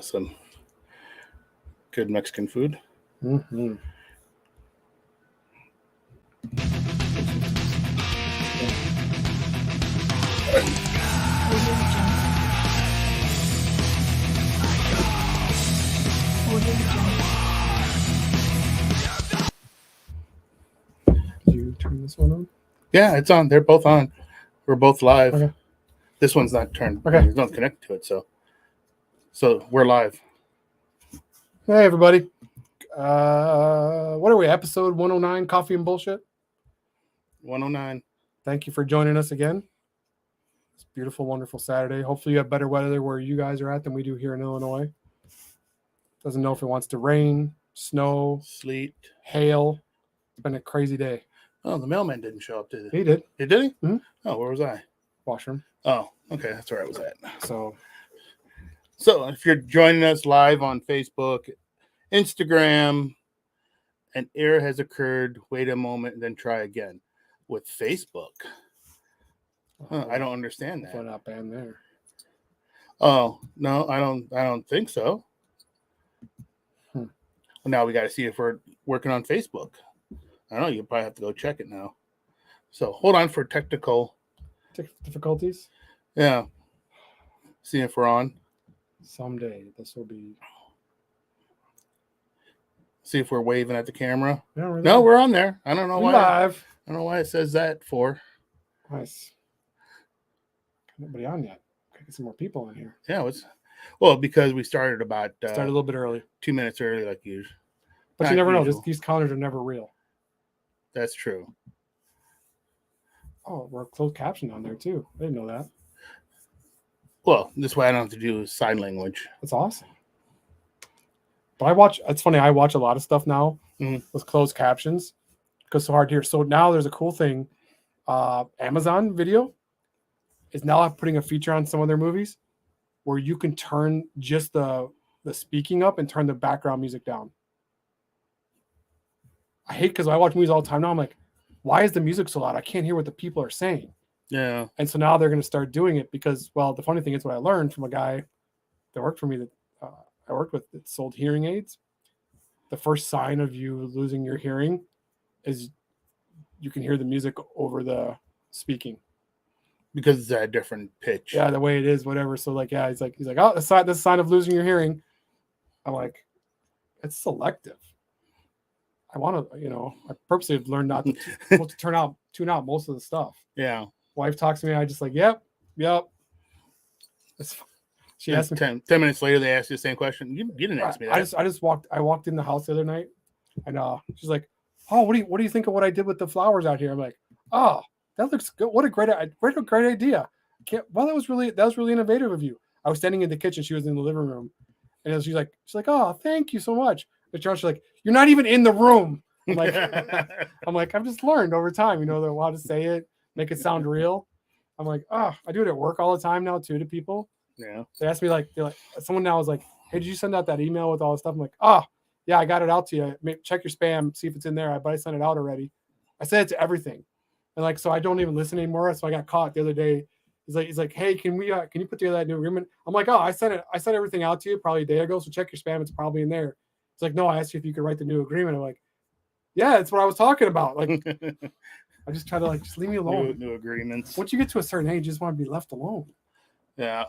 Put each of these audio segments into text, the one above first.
Some good Mexican food. Mm-hmm. Did you turn this one on? Yeah, it's on. They're both on. We're both live. Okay. This one's not turned. Okay. There's no connected to it, so we're live. Hey, everybody. What are we? Episode 109, Coffee and Bullshit. 109. Thank you for joining us again. It's a beautiful, wonderful Saturday. Hopefully you have better weather where you guys are at than we do here in Illinois. Doesn't know if it wants to rain, snow, Sleet, hail. It's been a crazy day. Oh, the mailman didn't show up, did he? He did. Did he? Mm-hmm. Oh, where was I? Washroom. Oh, okay. That's where I was at. So if you're joining us live on Facebook, Instagram, an error has occurred, wait a moment, and then try again. With Facebook. I don't understand that. We're not banned there. Oh, no, I don't think so. Well, now we got to see if we're working on Facebook. I don't know. You'll probably have to go check it now. So hold on for technical difficulties. Yeah. See if we're on. Someday this will be. See if we're waving at the camera. Yeah, we're on there. I don't know why. Live. I don't know why it says that for. Nice. Nobody on yet. Get some more people in here. Yeah, because we started about started a little bit early, 2 minutes early, like usual. But you never know. These calendars are never real. That's true. Oh, we're closed caption on there too. I didn't know that. Well, this way I don't have to do sign language. That's awesome. But it's funny. I watch a lot of stuff now with closed captions because it's so hard to hear. So now there's a cool thing. Amazon Video is now putting a feature on some of their movies where you can turn just the speaking up and turn the background music down. I hate because I watch movies all the time now. I'm like, why is the music so loud? I can't hear what the people are saying. Yeah. And so now they're going to start doing it because, well, the funny thing is what I learned from a guy that worked for me that I worked with that sold hearing aids. The first sign of you losing your hearing is you can hear the music over the speaking. Because it's at a different pitch. Yeah, the way it is, whatever. So like, yeah, he's like, oh, that's a sign of losing your hearing. I'm like, it's selective. I want to, I purposely have learned not to tune out most of the stuff. Yeah. Wife talks to me, I just like, yep. She asked me 10 minutes later, they asked you the same question. You didn't ask me that. I walked in the house the other night, and she's like, "Oh, what do you think of what I did with the flowers out here?" I'm like, "Oh, that looks good. What a great idea! That was really innovative of you." I was standing in the kitchen. She was in the living room, and she's like, "Oh, thank you so much." But she's like, "You're not even in the room." I'm like, I've just learned over time, how to say it, make it sound real. I'm like, I do it at work all the time now too to people. Yeah. They asked me someone now was like, "Hey, did you send out that email with all this stuff?" I'm like, yeah, I got it out to you. Check your spam, see if it's in there. But I sent it out already. I said it to everything. And so I don't even listen anymore. So I got caught the other day. He's like, "Hey, can you put together that new agreement?" I'm like, "Oh, I sent everything out to you probably a day ago. So check your spam. It's probably in there." It's like, "No, I asked you if you could write the new agreement." I'm like, "Yeah, that's what I was talking about." Like, I just try to just leave me alone. New agreements. Once you get to a certain age, you just want to be left alone. Yeah.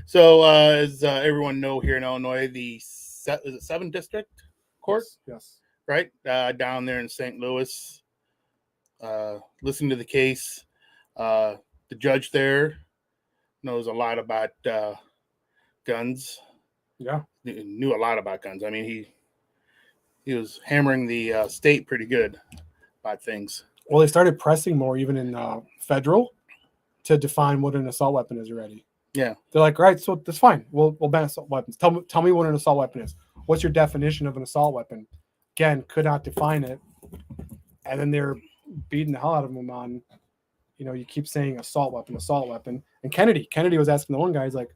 So as everyone know here in Illinois, is it 7th District Court? Yes. Right? Down there in St. Louis. Listen to the case. The judge there knows a lot about guns. Yeah. He knew a lot about guns. I mean, he was hammering the state pretty good about things. Well, they started pressing more even in federal to define what an assault weapon is already. Yeah. They're like, right, so that's fine. We'll ban assault weapons. Tell me what an assault weapon is. What's your definition of an assault weapon? Again, could not define it. And then they're beating the hell out of them on, you keep saying assault weapon. And Kennedy was asking the one guy, he's like,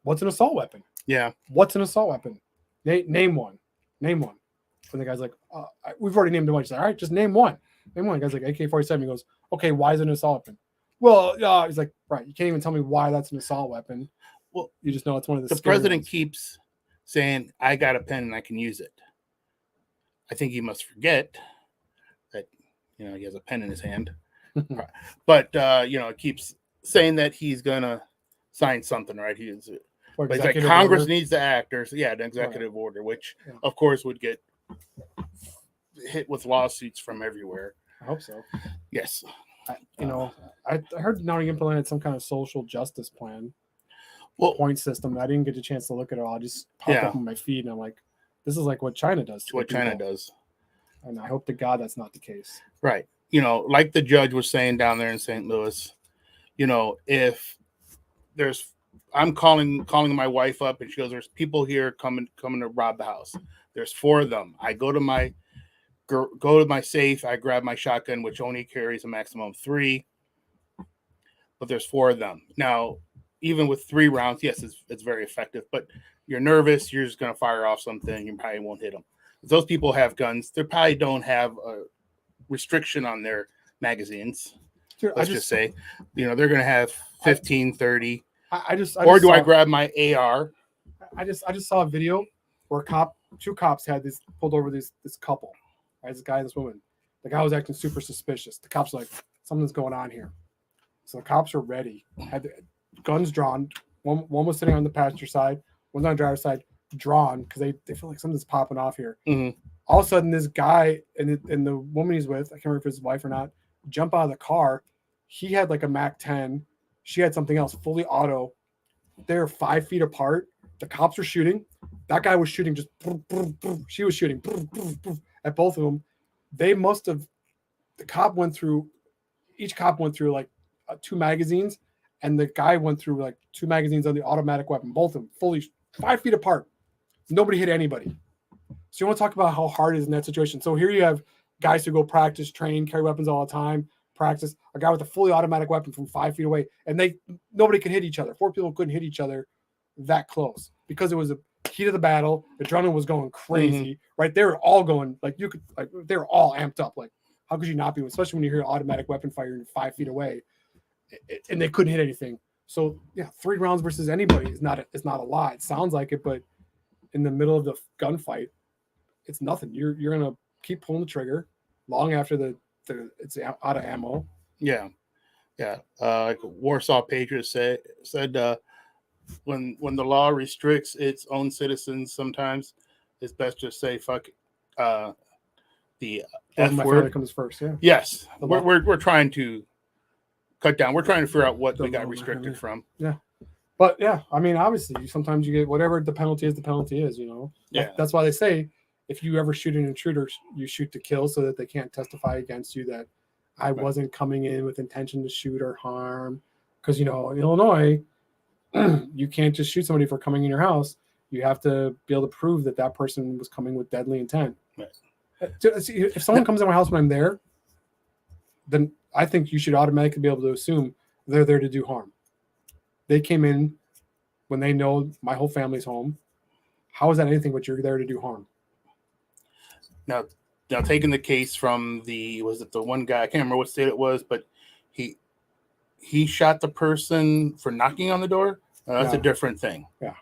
what's an assault weapon? Yeah. What's an assault weapon? Name one. And the guy's like, we've already named one. He's like, all right, just name one. Name one. The guy's like, AK-47. He goes, okay, why is it an assault weapon? Well, he's like, right, you can't even tell me why that's an assault weapon. Well, you just know it's one of the president keeps saying, I got a pen and I can use it. I think he must forget that, he has a pen in his hand. But, it keeps saying that he's going to sign something, right? He's like, Congress order. needs to act, or an executive order, which, of course, would get hit with lawsuits from everywhere. I hope so. Yes. I heard now he implemented some kind of social justice plan. Point system. I didn't get a chance to look at it all. I just popped up on my feed, and I'm like, this is like what China does. What China does. And I hope to God that's not the case. Right. Like the judge was saying down there in St. Louis, if I'm calling my wife up and she goes, there's people here coming to rob the house. There's 4 of them. I go to my safe. I grab my shotgun, which only carries a maximum of 3, but there's 4 of them. Now, even with 3 rounds, yes, it's very effective, but you're nervous. You're just going to fire off something. You probably won't hit them. If those people have guns, they probably don't have a restriction on their magazines. Sure, let's just say, they're going to have 15, 30. I grab my AR? I just saw a video where 2 cops had pulled over this couple, right? This guy and this woman. The guy was acting super suspicious. The cops were like, something's going on here. So the cops were ready, had the guns drawn. One was sitting on the passenger side, one's on the driver's side, drawn because they feel like something's popping off here. Mm-hmm. All of a sudden, this guy and the woman he's with, I can't remember if it's his wife or not, jump out of the car. He had like a Mac 10. She had something else, fully auto. They're 5 feet apart. The cops were shooting. That guy was shooting just. She was shooting at both of them. They must have. Each cop went through like 2 magazines, and the guy went through like 2 magazines on the automatic weapon. Both of them fully 5 feet apart. Nobody hit anybody. So you want to talk about how hard it is in that situation. So here you have guys who go practice, train, carry weapons all the time, practice. A guy with a fully automatic weapon from 5 feet away, and nobody could hit each other. 4 people couldn't hit each other that close because it was a heat of the battle. The adrenaline was going crazy, right? They were all going they were all amped up. Like, how could you not be? Especially when you hear automatic weapon firing 5 feet away, and they couldn't hit anything. So yeah, 3 rounds versus anybody is not a lot. It sounds like it, but in the middle of the gunfight, it's nothing. You're gonna keep pulling the trigger long after it's out of ammo. Yeah. Like Warsaw Patriot said when the law restricts its own citizens, sometimes it's best to say fuck the F word comes first. Yeah. Yes, we're trying to cut down. We're trying to figure out what we got restricted from. Yeah. But yeah, I mean, obviously, sometimes you get whatever the penalty is. The penalty is, Yeah. That's why they say if you ever shoot an intruder, you shoot to kill, so that they can't testify against you that I wasn't coming in with intention to shoot or harm. Because in Illinois, you can't just shoot somebody for coming in your house. You have to be able to prove that person was coming with deadly intent. Right. If someone comes in my house when I'm there, then I think you should automatically be able to assume they're there to do harm. They came in when they know my whole family's home. How is that anything but you're there to do harm? Now taking the case from the one guy, I can't remember what state it was, but he shot the person for knocking on the door. That's a different thing. Yeah.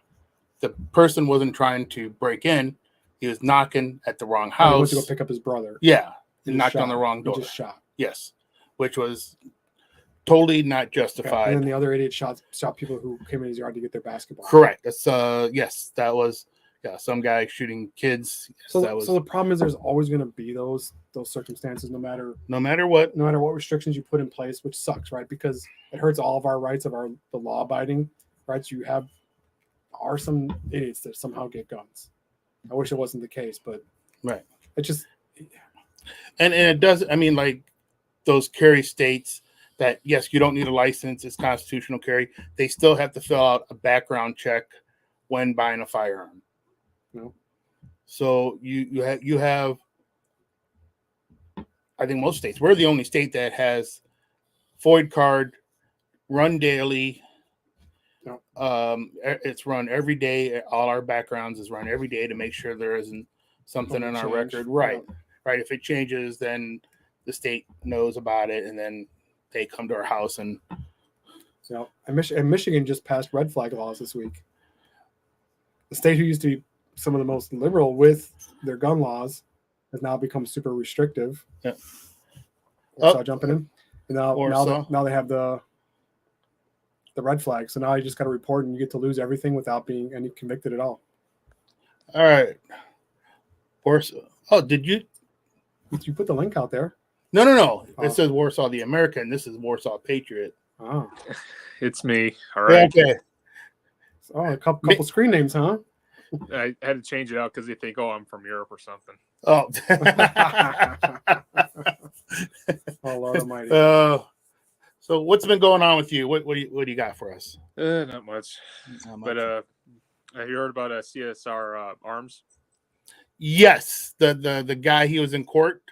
The person wasn't trying to break in. He was knocking at the wrong house. He went to go pick up his brother. Yeah. He knocked on the wrong door. He just shot. Yes. Which was totally not justified. And then the other idiot shot people who came in his yard to get their basketball. Correct. That's yes, that was some guy shooting kids. Yes, so the problem is there's always going to be those circumstances, no matter what restrictions you put in place, which sucks, right? Because it hurts all of our rights of the law abiding rights. Are some idiots that somehow get guns. I wish it wasn't the case, but right. It just and it does. I mean, like those carry states that yes, you don't need a license. It's constitutional carry. They still have to fill out a background check when buying a firearm. No. So you have. I think most states. We're the only state that has FOID card, run daily. No. It's run every day. All our backgrounds is run every day to make sure there isn't something on our record. Right. Right. If it changes, then the state knows about it, and then they come to our house and. And Michigan just passed red flag laws this week. The state who used to be some of the most liberal with their gun laws has now become super restrictive. Yeah. Warsaw jumping in. And Warsaw. now they have the red flag. So now you just got to report and you get to lose everything without being any convicted at all. All right. Warsaw. Oh, did you? You put the link out there. No. Oh. It says Warsaw the American. This is Warsaw Patriot. Oh. It's me. All right. Okay. Oh, a couple screen names, huh? I had to change it out because they think, oh, I'm from Europe or something. Oh. Oh, Lord Almighty. So what's been going on with you? What do you got for us? Not much. Not much. But have you heard about CSR Arms? Yes, the guy, he was in court.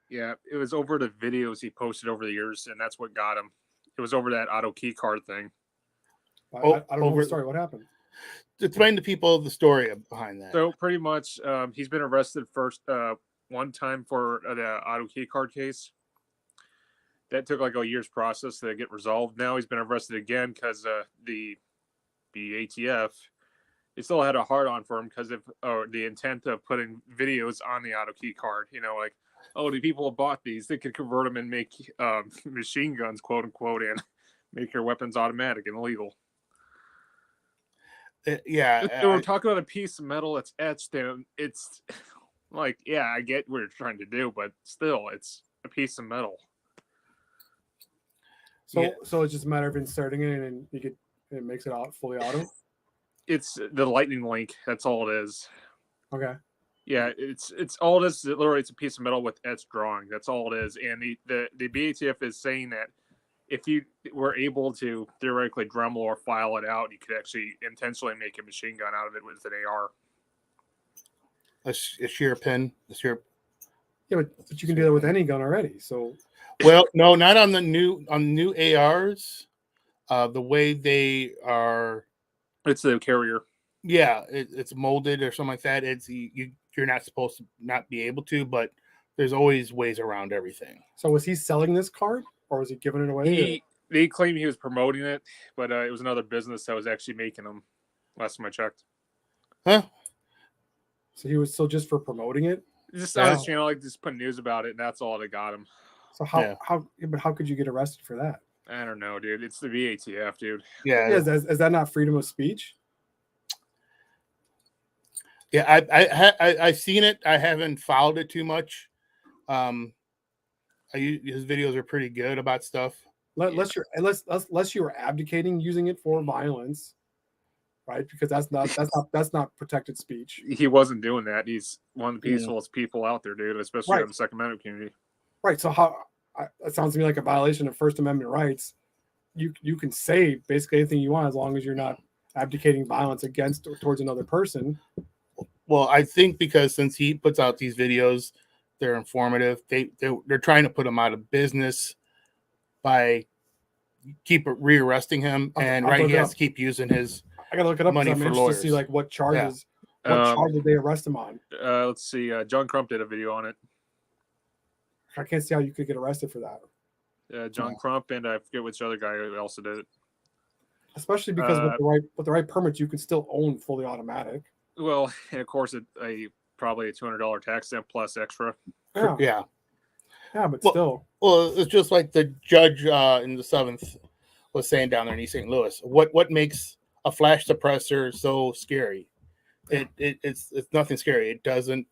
Yeah, it was over the videos he posted over the years, and that's what got him. It was over that auto key card thing. I don't know the story. What happened? Explain to people the story behind that. So pretty much, he's been arrested first one time for the auto key card case. That took like a year's process to get resolved. Now he's been arrested again because the ATF, they still had a hard on for him because of the intent of putting videos on the auto key card. You know, like, oh, the people who bought these, they could convert them and make machine guns, quote unquote, and make your weapons automatic and illegal. Yeah, we're talking about a piece of metal that's etched, and it's like, yeah, I get what you're trying to do, but still, it's a piece of metal. So it's just a matter of inserting it, and it makes it fully auto. It's the lightning link. That's all it is. Okay. Yeah, it's all it is. Literally, it's a piece of metal with etched drawing. That's all it is. And the BATF is saying that if you were able to theoretically Dremel or file it out, you could actually intentionally make a machine gun out of it with an AR. A shear pin. Yeah, but you can do that with any gun already. So. Well, no, not on the new ARs. The way they are, it's the carrier. Yeah, it's molded or something like that. It's you're not supposed to not be able to, but there's always ways around everything. So was he selling this card, or was he giving it away? They claim he was promoting it, but it was another business that was actually making them. Last time I checked. Huh? So he was still just for promoting it. Just on his channel, like just put news about it, and that's all that got him. So how could you get arrested for that? I don't know, dude. It's the VATF, dude. Yeah. Is that not freedom of speech? Yeah, I've seen it. I haven't followed it too much. His videos are pretty good about stuff. Unless you're abdicating using it for violence, right? Because that's not protected speech. He wasn't doing that. He's one of the peacefulest people out there, dude, especially in the Second Amendment community. Right. So that sounds to me like a violation of First Amendment rights. You can say basically anything you want as long as you're not abdicating violence against or towards another person. Well, I think because since he puts out these videos, they're informative. They're trying to put him out of business by rearresting him, and he has to keep using his. I gotta look it up. Money for lawyers to see like what charges. Yeah. What charge did they arrest him on? Let's see. John Crump did a video on it. I can't see how you could get arrested for that. John Crump, and I forget which other guy also did it. Especially because with the right permits, you could still own fully automatic. Well, and of course, probably a $200 tax stamp plus extra. Yeah, but still. Well, it's just like the judge in the 7th was saying down there in East St. Louis. What makes a flash suppressor so scary? It's nothing scary. It doesn't.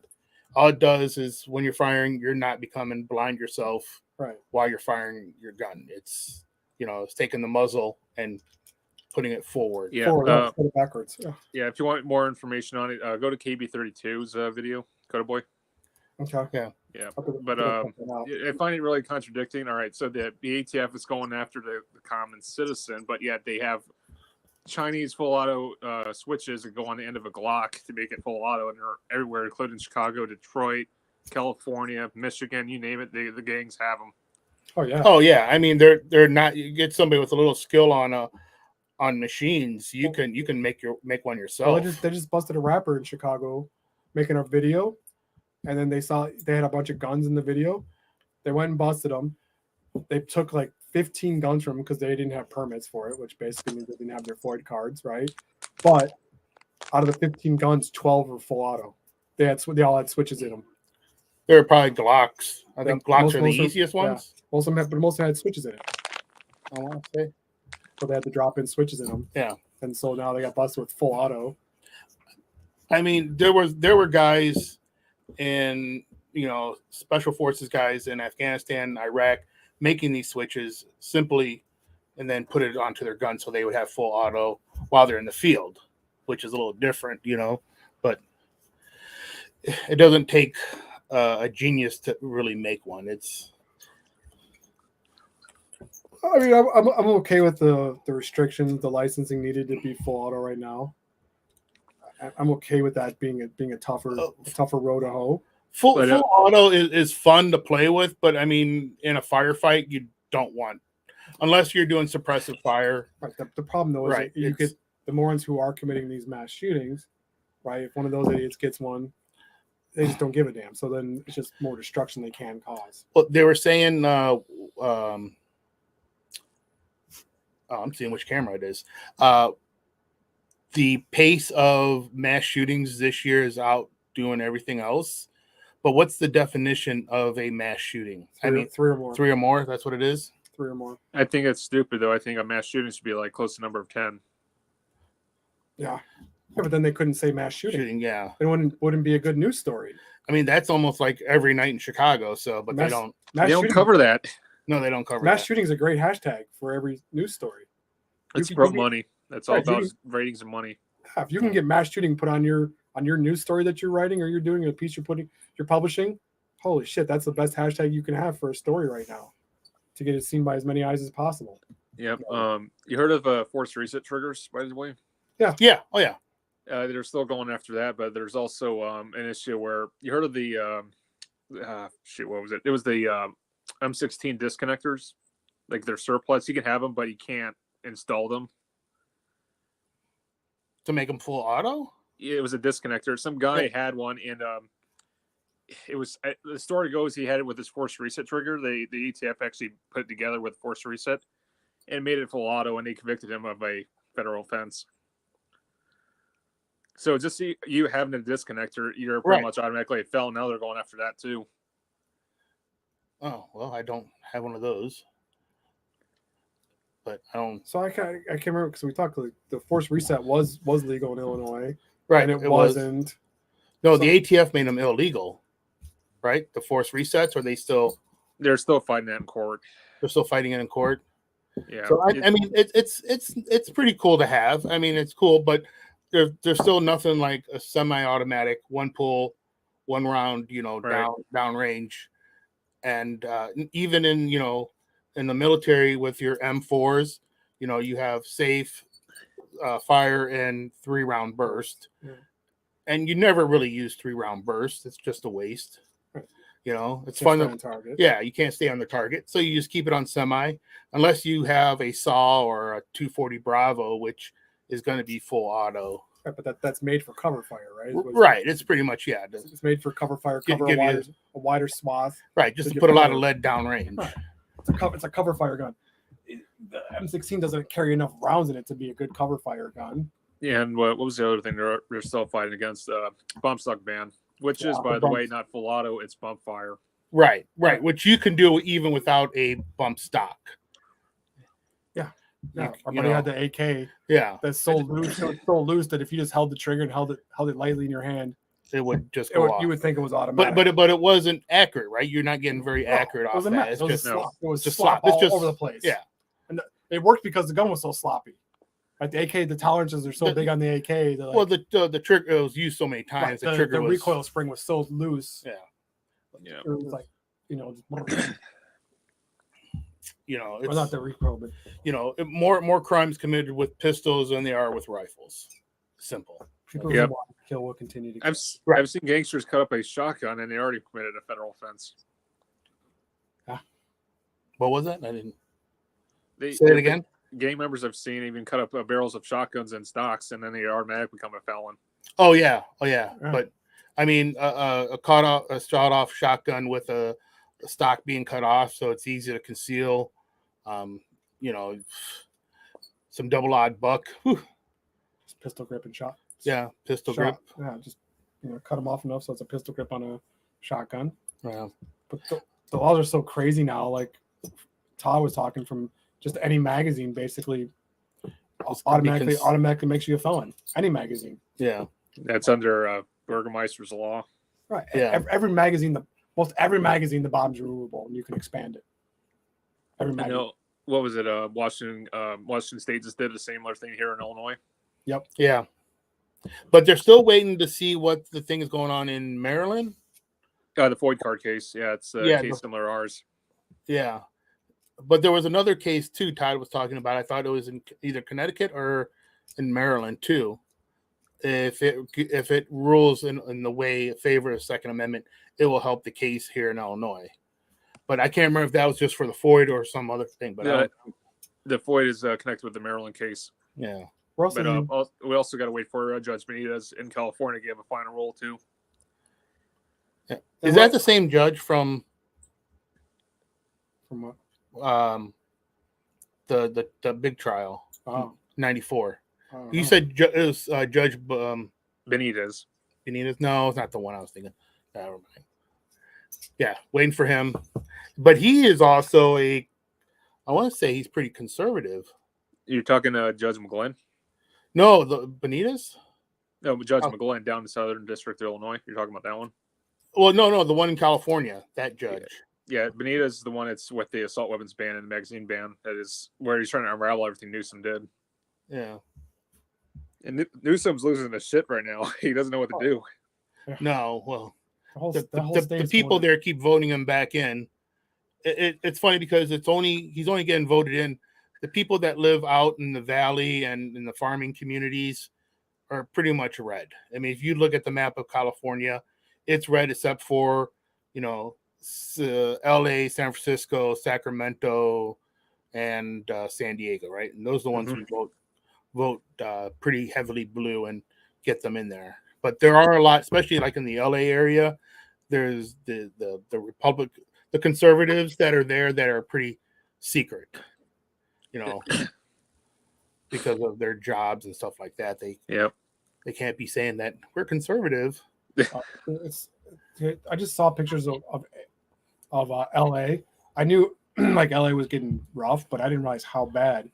All it does is when you're firing, you're not becoming blind yourself while you're firing your gun. It's it's taking the muzzle and putting it forward. Yeah, put it backwards. Yeah, if you want more information on it, go to KB32's video, Coda Boy. Okay. Yeah, but I find it really contradicting. All right, so the ATF is going after the common citizen, but yet they have Chinese full auto switches that go on the end of a Glock to make it full auto, and they're everywhere, including Chicago, Detroit, California, Michigan, you name it. The gangs have them. Oh yeah. I mean, they're not. You get somebody with a little skill on machines, you can make one yourself. Well, they just busted a rapper in Chicago making a video, and then they had a bunch of guns in the video. They went and busted them. They took like 15 guns from them because they didn't have permits for it, which basically means they didn't have their FOID cards, right? But out of the 15 guns, 12 were full auto. They all had switches in them. They're probably Glocks. I think Yep. Glocks are the easiest Yeah. ones. Most of them had switches in it. I want to say. So they had to drop in switches in them. Yeah. And so now they got busted with full auto. I mean, there were guys in, special forces guys in Afghanistan, Iraq, making these switches simply and then put it onto their gun so they would have full auto while they're in the field, which is a little different, but it doesn't take a genius to really make one. I mean, I'm okay with the restrictions, the licensing needed to be full auto right now. I'm okay with that being a tougher road to hoe. Full auto is fun to play with, but I mean, in a firefight, you don't want, unless you're doing suppressive fire. Right. The problem though is you get the morons who are committing these mass shootings, right? If one of those idiots gets one, they just don't give a damn. So then it's just more destruction they can cause. Well, they were saying, I'm seeing which camera it is. The pace of mass shootings this year is outdoing everything else. But what's the definition of a mass shooting? Three or more. 3 or more. That's what it is. 3 or more. I think it's stupid though. I think a mass shooting should be like close to number of 10. Yeah, but then they couldn't say mass shooting. Yeah, it wouldn't be a good news story. I mean, that's almost like every night in Chicago. So, but they don't cover that. No, they don't cover mass shooting is a great hashtag for every news story. It's about money. That's all about ratings and money. Yeah, if you can get mass shooting put on your news story that you're writing or you're doing a piece you're publishing, holy shit, that's the best hashtag you can have for a story right now to get it seen by as many eyes as possible. Yep. You heard of force reset triggers, by the way? Yeah. Oh yeah. They're still going after that, but there's also an issue where you heard of the what was it? It was the M16 disconnectors, like they're surplus. You can have them, but you can't install them to make them full auto. It was a disconnector. Some guy had one, and it was the story goes he had it with his force reset trigger. The ETF actually put it together with force reset and made it full auto, and they convicted him of a federal offense. So just you having a disconnector, you're pretty much automatically a felon. Now they're going after that too. Oh well, I don't have one of those, but I don't. So I can't remember because we talked like the force reset was legal in Illinois, right? And it wasn't. No, the ATF made them illegal, right? The force resets, or they're still fighting that in court. They're still fighting it in court. Yeah. So I mean, it's pretty cool to have. I mean, it's cool, but there's still nothing like a semi-automatic one pull, one round, down range, and even in in the military with your M4s, you have safe fire and 3-round burst, and you never really use 3-round burst. It's just a waste. It's fun to target. Yeah, you can't stay on the target, so you just keep it on semi, unless you have a SAW or a 240 Bravo, which is going to be full auto. Right, but that's made for cover fire, right? Right. It's pretty much It's made for cover fire, a wider swath. Right, just to put a lot of lead down range. Right. It's a cover fire gun. The M16 doesn't carry enough rounds in it to be a good cover fire gun. Yeah, and what was the other thing they're still fighting against? Bump stock ban, which is, by the way, not full auto; it's bump fire. Right, which you can do even without a bump stock. Yeah, our buddy had the AK. Yeah, that's so loose that if you just held the trigger and held it lightly in your hand, it would just go off. You would think it was automatic, but it wasn't accurate, right? You're not getting very accurate off that. It was just slop all over the place. Yeah, and it worked because the gun was so sloppy. Like the AK, the tolerances are so big on the AK. Like, well, the trigger was used so many times. Right, the recoil spring was so loose. Yeah, it was like it's not the recoil, but more crimes committed with pistols than they are with rifles. Simple. People who want to kill will continue to kill. I've seen gangsters cut up a shotgun and they already committed a federal offense. What was that? I didn't. Say it again. Gang members I've seen even cut up barrels of shotguns and stocks, and then they automatically become a felon. Oh yeah. But I mean, a shot off shotgun with a stock being cut off, so it's easy to conceal. Some double odd buck. Whew. Just pistol grip and shot. Yeah, pistol shot. grip. Yeah, just cut them off enough so it's a pistol grip on a shotgun. Yeah. But the laws are so crazy now. Like Todd was talking, from just any magazine basically automatically makes you a felon. Any magazine. Yeah. That's under Burgermeister's law. Right. Yeah. Every magazine, most every magazine, the bottom's removable and you can expand it. Every I magazine. know. What was it? Washington State just did a similar thing here in Illinois. Yep. Yeah. But they're still waiting to see what the thing is going on in Maryland. The Floyd card case. Yeah, it's a case similar to ours. Yeah. But there was another case too Todd was talking about. I thought it was in either Connecticut or in Maryland too. If it rules in the way favor of Second Amendment, it will help the case here in Illinois. But I can't remember if that was just for the Floyd or some other thing. But the Floyd is connected with the Maryland case. Yeah. But we also got to wait for Judge Benitez in California to give a final rule too. Yeah. Is that the same judge from what? The big trial? 94. You know. said it was Judge Benitez. Benitez? No, it's not the one I was thinking. Never mind. Yeah, waiting for him. But he is also I want to say he's pretty conservative. You're talking to Judge McGlynn? No, the Benitez? No, Judge McGlynn down in Southern District of Illinois. You're talking about that one? Well, no, the one in California, that judge. Yeah, Benitez is the one that's with the assault weapons ban and the magazine ban. That is where he's trying to unravel everything Newsom did. Yeah. And Newsom's losing his shit right now. He doesn't know what to do. No, well, the people there keep voting him back in. It's funny because he's only getting voted in. The people that live out in the valley and in the farming communities are pretty much red. I mean, if you look at the map of California, it's red except for, LA, San Francisco, Sacramento, and San Diego, right? And those are the ones who vote pretty heavily blue and get them in there. But there are a lot, especially like in the LA area, there's the the conservatives that are there that are pretty secret, because of their jobs and stuff like that. They can't be saying that we're conservative. I just saw pictures of LA. I knew like LA was getting rough, but I didn't realize how bad.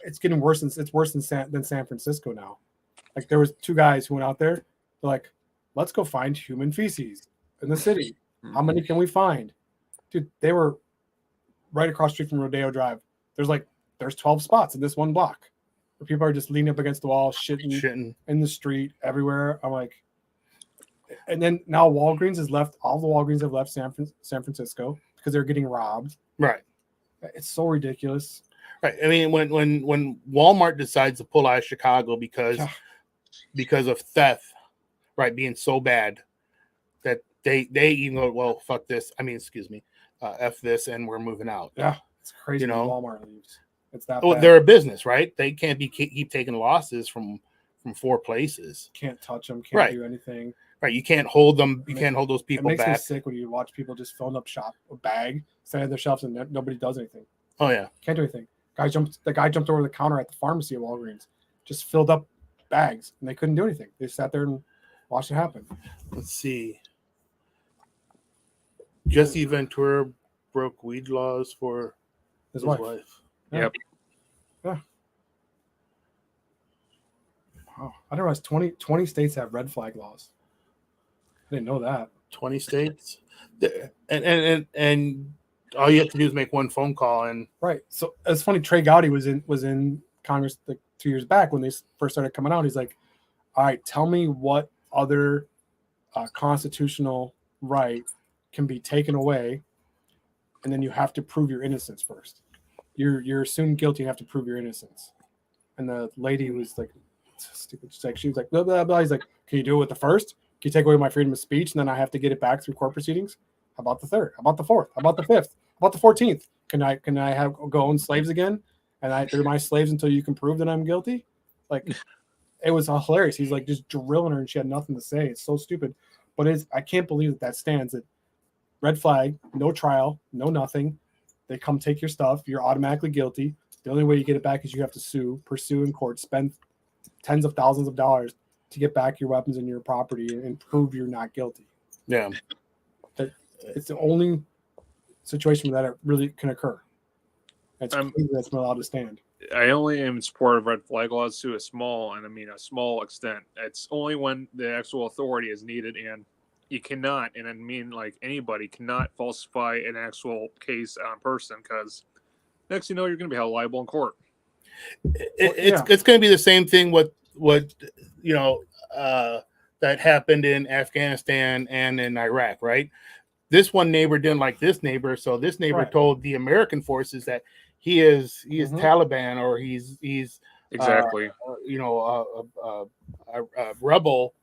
It's getting worse. It's worse than San Francisco now. Like there was 2 guys who went out there. They're like, let's go find human feces in the city. How many can we find? Dude, they were right across the street from Rodeo Drive. There's 12 spots in this one block where people are just leaning up against the wall, shitting in the street everywhere. I'm like, and then now Walgreens has left. All the Walgreens have left San Francisco because they're getting robbed. Right. It's so ridiculous. Right. I mean, when Walmart decides to pull out of Chicago because of theft, right, being so bad that they even go, well, fuck this. I mean, excuse me, F this, and we're moving out. Yeah, it's crazy. When Walmart leaves. It's that. Well, bad. they're a business, right? They can't keep taking losses from 4 places. Can't touch them. Can't do anything. Right. You can't hold them. You can't hold those people back. It makes me sick when you watch people just filling up a bag, standing at their shelves, and nobody does anything. Oh yeah. Can't do anything. The guy jumped over the counter at the pharmacy at Walgreens, just filled up bags, and they couldn't do anything. They sat there and watched it happen. Let's see. Jesse Ventura broke weed laws for his wife. Yeah. Yep. Yeah. Wow. I didn't realize 20 states have red flag laws. I didn't know that. 20 states. And all you have to do is make one phone call and right. So it's funny. Trey Gowdy was in Congress 2 years back when they first started coming out. He's like, all right, tell me what other constitutional right can be taken away, and then you have to prove your innocence first. You're assumed guilty. You have to prove your innocence. And the lady was like, stupid. She was like, blah blah blah. He's like, can you do it with the first? Can you take away my freedom of speech, and then I have to get it back through court proceedings? How about the third? How about the fourth? How about the fifth? How about the 14th? Can I go own slaves again? And they're my slaves until you can prove that I'm guilty? Like, it was hilarious. He's like just drilling her, and she had nothing to say. It's so stupid, but I can't believe that stands. That red flag, no trial, no nothing. They come take your stuff. You're automatically guilty. The only way you get it back is you have to pursue in court, spend tens of thousands of dollars to get back your weapons and your property and prove you're not guilty. Yeah. It's the only situation where that really can occur. That's crazy that's allowed to stand. I only am in support of red flag laws to a small extent. It's only when the actual authority is needed, and you cannot, and I mean like anybody cannot falsify an actual case on person, because next you know you're going to be held liable in court. It's going to be the same thing with what that happened in Afghanistan and in Iraq, right? This one neighbor didn't like this neighbor, so this neighbor told the American forces that he is Taliban, or he's exactly a rebel.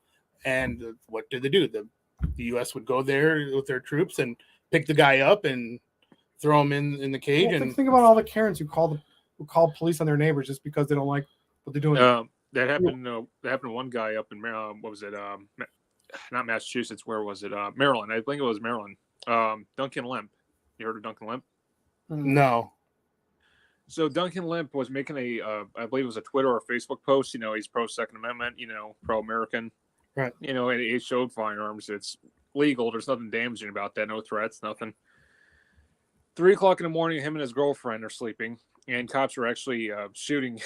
And what did they do? The U.S. would go there with their troops and pick the guy up and throw him in the cage. Well, and think about all the Karens who call police on their neighbors just because they don't like what they're doing. That happened. That happened to one guy up in Maryland. What was it? Not Massachusetts. Where was it? Maryland. I think it was Maryland. Duncan Lemp. You heard of Duncan Lemp? No. So Duncan Lemp was making I believe it was a Twitter or Facebook post. He's pro Second Amendment. Pro American. Right. And he showed firearms. It's legal. There's nothing damaging about that. No threats. Nothing. 3 o'clock in the morning, him and his girlfriend are sleeping, and cops were actually shooting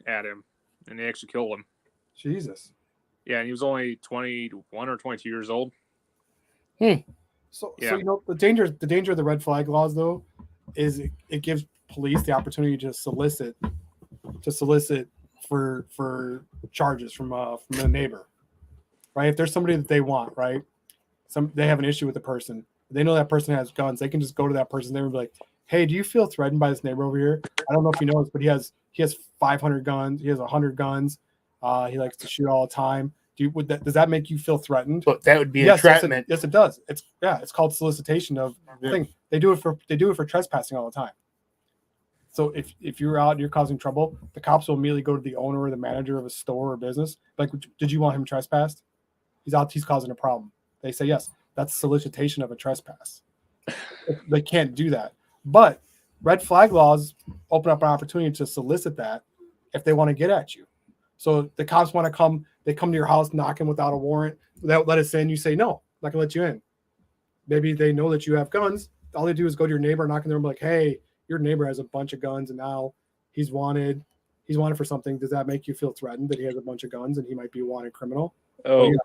at him, and they actually killed him. Jesus. Yeah, and he was only 21 or 22 years old. So the danger of the red flag laws, though, is it gives police the opportunity to solicit for charges from a neighbor, right? If there's somebody that they want, right? They have an issue with the person. They know that person has guns. They can just go to that person's neighbor and be like, "Hey, do you feel threatened by this neighbor over here? I don't know if you know this, but he has 500 guns. He has 100 guns. He likes to shoot all the time. Does that make you feel threatened?" But that would be entrapment. Yes, it does. It's called solicitation of thing. They do it for trespassing all the time. So if you're out and you're causing trouble, the cops will immediately go to the owner or the manager of a store or business. Like, did you want him trespassed? He's causing a problem. They say yes. That's solicitation of a trespass. They can't do that. But red flag laws open up an opportunity to solicit that if they want to get at you. So the cops want to come, they come to your house knocking without a warrant, without let us in. You say, no, I'm not going to let you in. Maybe they know that you have guns. All they do is go to your neighbor, knock on their door, and be like, hey, your neighbor has a bunch of guns and now he's wanted for something. Does that make you feel threatened that he has a bunch of guns and he might be a wanted criminal? Oh, yeah.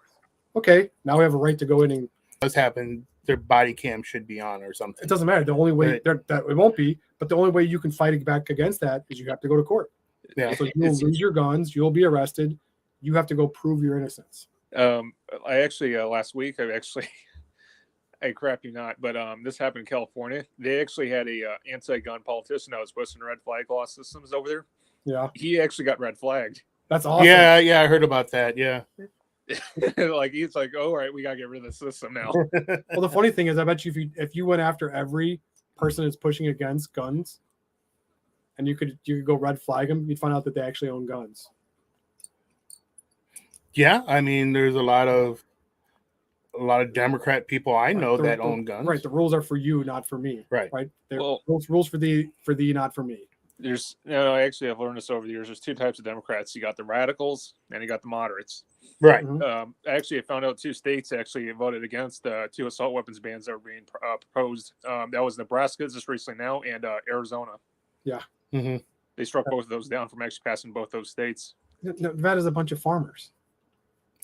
Okay. Now we have a right to go in and does happen. Their body cam should be on or something. It doesn't matter. The only way that it won't be, but the only way you can fight back against that is you have to go to court. Yeah. So you'll lose your guns. You'll be arrested. You have to go prove your innocence. I actually last week I crap you not, but this happened in California. They actually had a anti-gun politician that was posting red flag law systems over there. Yeah. He actually got red flagged. That's awesome. Yeah, I heard about that. Yeah. He's like, oh, all right, we gotta get rid of the system now. Well, the funny thing is, I bet you if you went after every person that's pushing against guns, and you could go red flag them, you'd find out that they actually own guns. Yeah, I mean, there's a lot of Democrat people I know that own guns. Right, the rules are for you, not for me. Right. Rules for thee, not for me. Actually, I've learned this over the years. There's two types of Democrats. You got the radicals and you got the moderates. Right. Mm-hmm. Actually, I found out 2 states actually voted against 2 assault weapons bans that were being proposed. That was Nebraska just recently now, and Arizona. Yeah. Mm-hmm. They struck both of those down from actually passing both those states. Nevada's a bunch of farmers.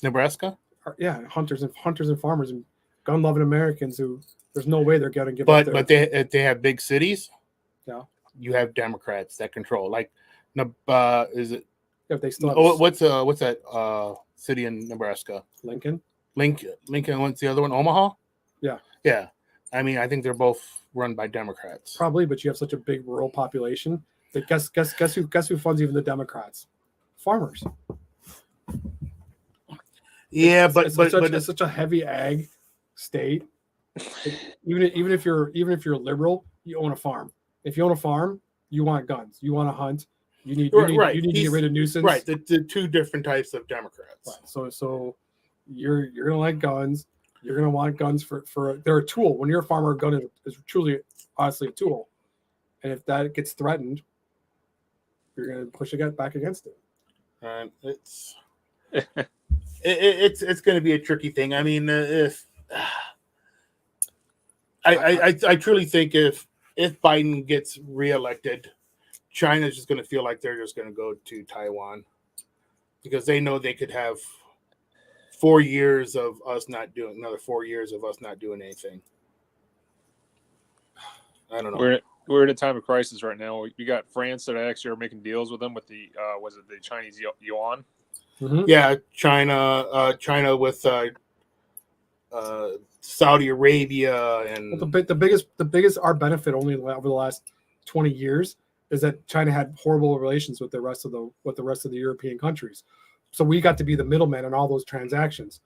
Nebraska? Yeah, hunters and farmers and gun-loving Americans who there's no way they're going to give up. But they have big cities. Yeah. You have Democrats that control. Like, is it? Yeah, they still. What's that city in Nebraska? Lincoln. What's the other one? Omaha. Yeah. Yeah. I mean, I think they're both run by Democrats. Probably, but you have such a big rural population. That guess who funds even the Democrats? Farmers. Yeah, it's such a heavy ag state. Even if you're liberal, you own a farm. If you own a farm, you want guns. You want to hunt. You need to get rid of nuisance. Right. The 2 different types of Democrats. Right. So you're gonna like guns. You're gonna want guns for they're a tool. When you're a farmer, a gun is truly honestly a tool. And if that gets threatened, you're gonna push back against it. It's going to be a tricky thing. I mean, if I truly think if Biden gets reelected, China's just going to feel like they're just going to go to Taiwan because they know they could have 4 years of us not doing another 4 years of us not doing anything. I don't know. We're in a time of crisis right now. We got France that actually are making deals with them with the was it the Chinese yuan? Mm-hmm. Yeah, China with Saudi Arabia and the biggest our benefit only over the last 20 years is that China had horrible relations with the rest of the European countries. So we got to be the middleman in all those transactions.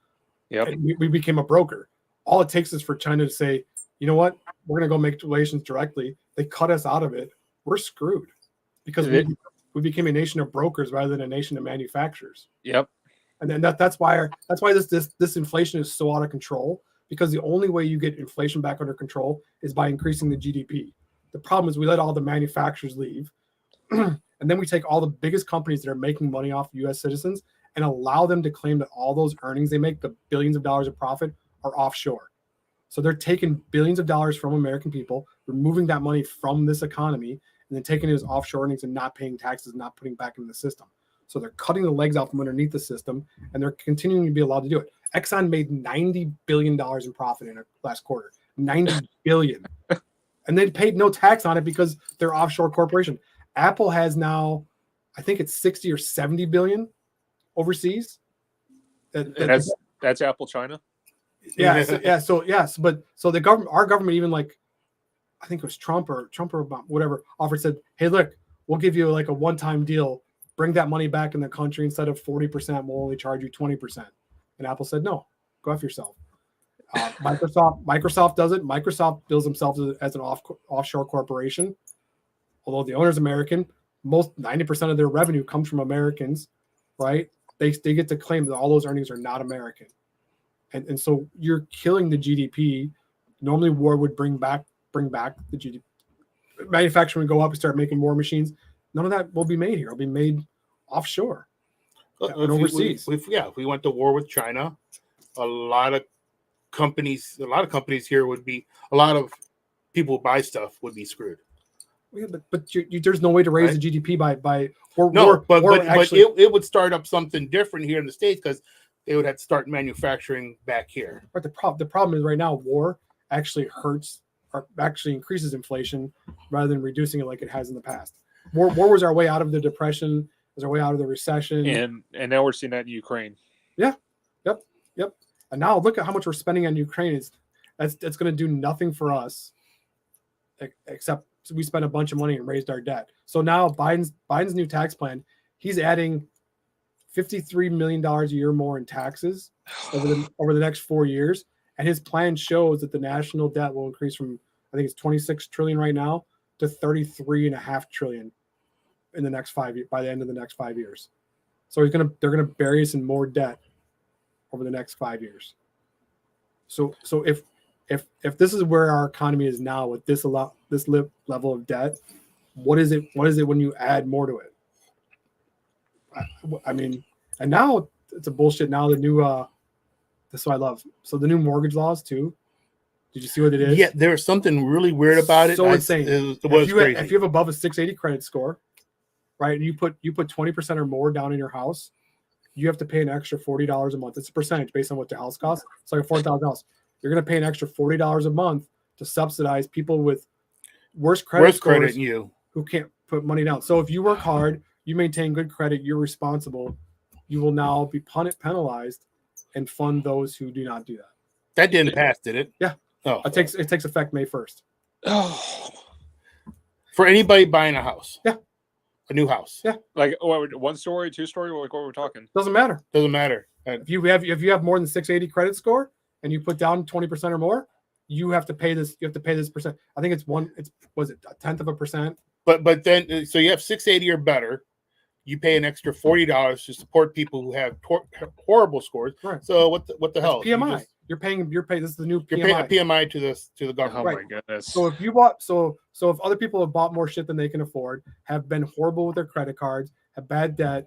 Yep. And we became a broker. All it takes is for China to say, you know what, we're going to go make relations directly. They cut us out of it. We're screwed because we became a nation of brokers rather than a nation of manufacturers. Yep. And then that's why this inflation is so out of control, because the only way you get inflation back under control is by increasing the GDP. The problem is we let all the manufacturers leave, and then we take all the biggest companies that are making money off U.S. citizens and allow them to claim that all those earnings they make, the billions of dollars of profit, are offshore. So they're taking billions of dollars from American people, removing that money from this economy, and then taking it as offshore earnings and not paying taxes, not putting back into the system. So they're cutting the legs out from underneath the system, and they're continuing to be allowed to do it. Exxon made $90 billion in profit in the last quarter. $90 billion. And they paid no tax on it because they're offshore corporation. Apple has now, I think it's 60 or 70 billion overseas. That's Apple China. Yeah. So the government, our government, even like, I think it was Trump or whatever, offered, said, hey, look, we'll give you like a one-time deal. Bring that money back in the country. Instead of 40%, we'll only charge you 20%. And Apple said, no, go after yourself. Microsoft does it. Microsoft bills themselves as an offshore corporation. Although the owner's American, 90% of their revenue comes from Americans, right? They get to claim that all those earnings are not American. And so you're killing the GDP. Normally war would bring back the GDP. Manufacturing would go up and start making more machines. None of that will be made here. It'll be made offshore and overseas. If we went to war with China, a lot of companies here would be, a lot of people who buy stuff would be screwed. Yeah, but there's no way to raise the GDP by it would start up something different here in the States because they would have to start manufacturing back here. But the problem is right now war actually hurts or actually increases inflation rather than reducing it like it has in the past. War was our way out of the depression, was our way out of the recession, and now we're seeing that in Ukraine. Yeah, yep. And now look at how much we're spending on Ukraine. That's going to do nothing for us, except we spent a bunch of money and raised our debt. So now Biden's new tax plan, he's adding $53 million a year more in taxes over the next 4 years, and his plan shows that the national debt will increase from, I think it's 26 trillion right now, to 33.5 trillion in the next 5 years, by the end of the next 5 years. So they're gonna bury us in more debt over the next 5 years. So if this is where our economy is now with this level of debt, what is it when you add more to it? I mean, and now it's a bullshit. Now the new this is what I love. So the new mortgage laws too. Did you see what it is? Yeah, there's something really weird about it. So insane. If you have above a 680 credit score, right, and you put 20% or more down in your house, you have to pay an extra $40 a month. It's a percentage based on what the house costs. It's like a $4,000 house. You're going to pay an extra $40 a month to subsidize people with worse credit than you who can't put money down. So if you work hard, you maintain good credit, you're responsible, you will now be penalized and fund those who do not do that. That didn't pass, did it? Yeah. Oh, it takes effect May 1st. Oh, for anybody buying a house. Yeah. A new house. Yeah. Like one story, two story, what we're talking? Doesn't matter. If you have more than 680 credit score and you put down 20% or more, you have to pay this. You have to pay this percent. I think was it 1/10%? But then so you have 680 or better. You pay an extra $40 to support people who have horrible scores. Right. So what the hell? PMI. You're paying. This is the new PMI. You're paying a PMI to the government. Oh right. My goodness. So if you bought so if other people have bought more shit than they can afford, have been horrible with their credit cards, have bad debt,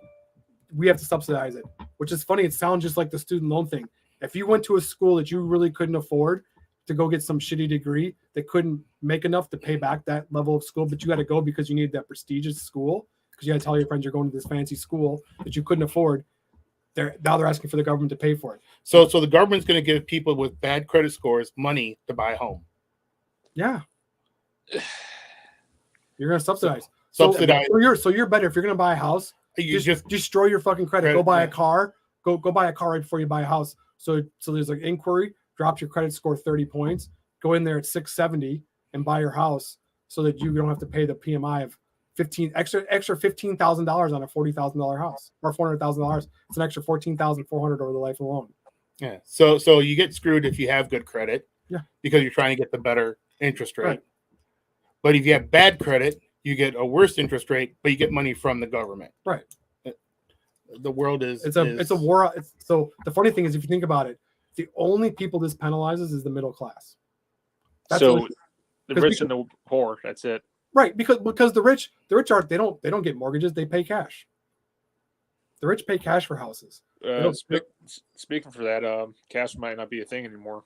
we have to subsidize it, which is funny. It sounds just like the student loan thing. If you went to a school that you really couldn't afford to go get some shitty degree that couldn't make enough to pay back that level of school, but you had to go because you needed that prestigious school, because you had to tell your friends you're going to this fancy school that you couldn't afford, now they're asking for the government to pay for it. So the government's going to give people with bad credit scores money to buy a home. Yeah. You're going to subsidize. Subsidize. So you're better if you're going to buy a house. You just destroy your fucking credit. Credit, Go buy yeah. a car. Go buy a car right before you buy a house. So there's like inquiry, drops your credit score 30 points. Go in there at 670 and buy your house so that you don't have to pay the PMI of extra $15,000 on a $40,000 house or $400,000. It's an extra $14,400 over the life of the loan. Yeah. So you get screwed if you have good credit. Yeah. Because you're trying to get the better interest rate. Right. But if you have bad credit, you get a worse interest rate, but you get money from the government. Right. The world is it's a war. So the funny thing is, if you think about it, the only people this penalizes is the middle class. So the rich and the poor, that's it. Right, because the rich they don't get mortgages, they pay cash. The rich pay cash for houses. Speaking for that, cash might not be a thing anymore.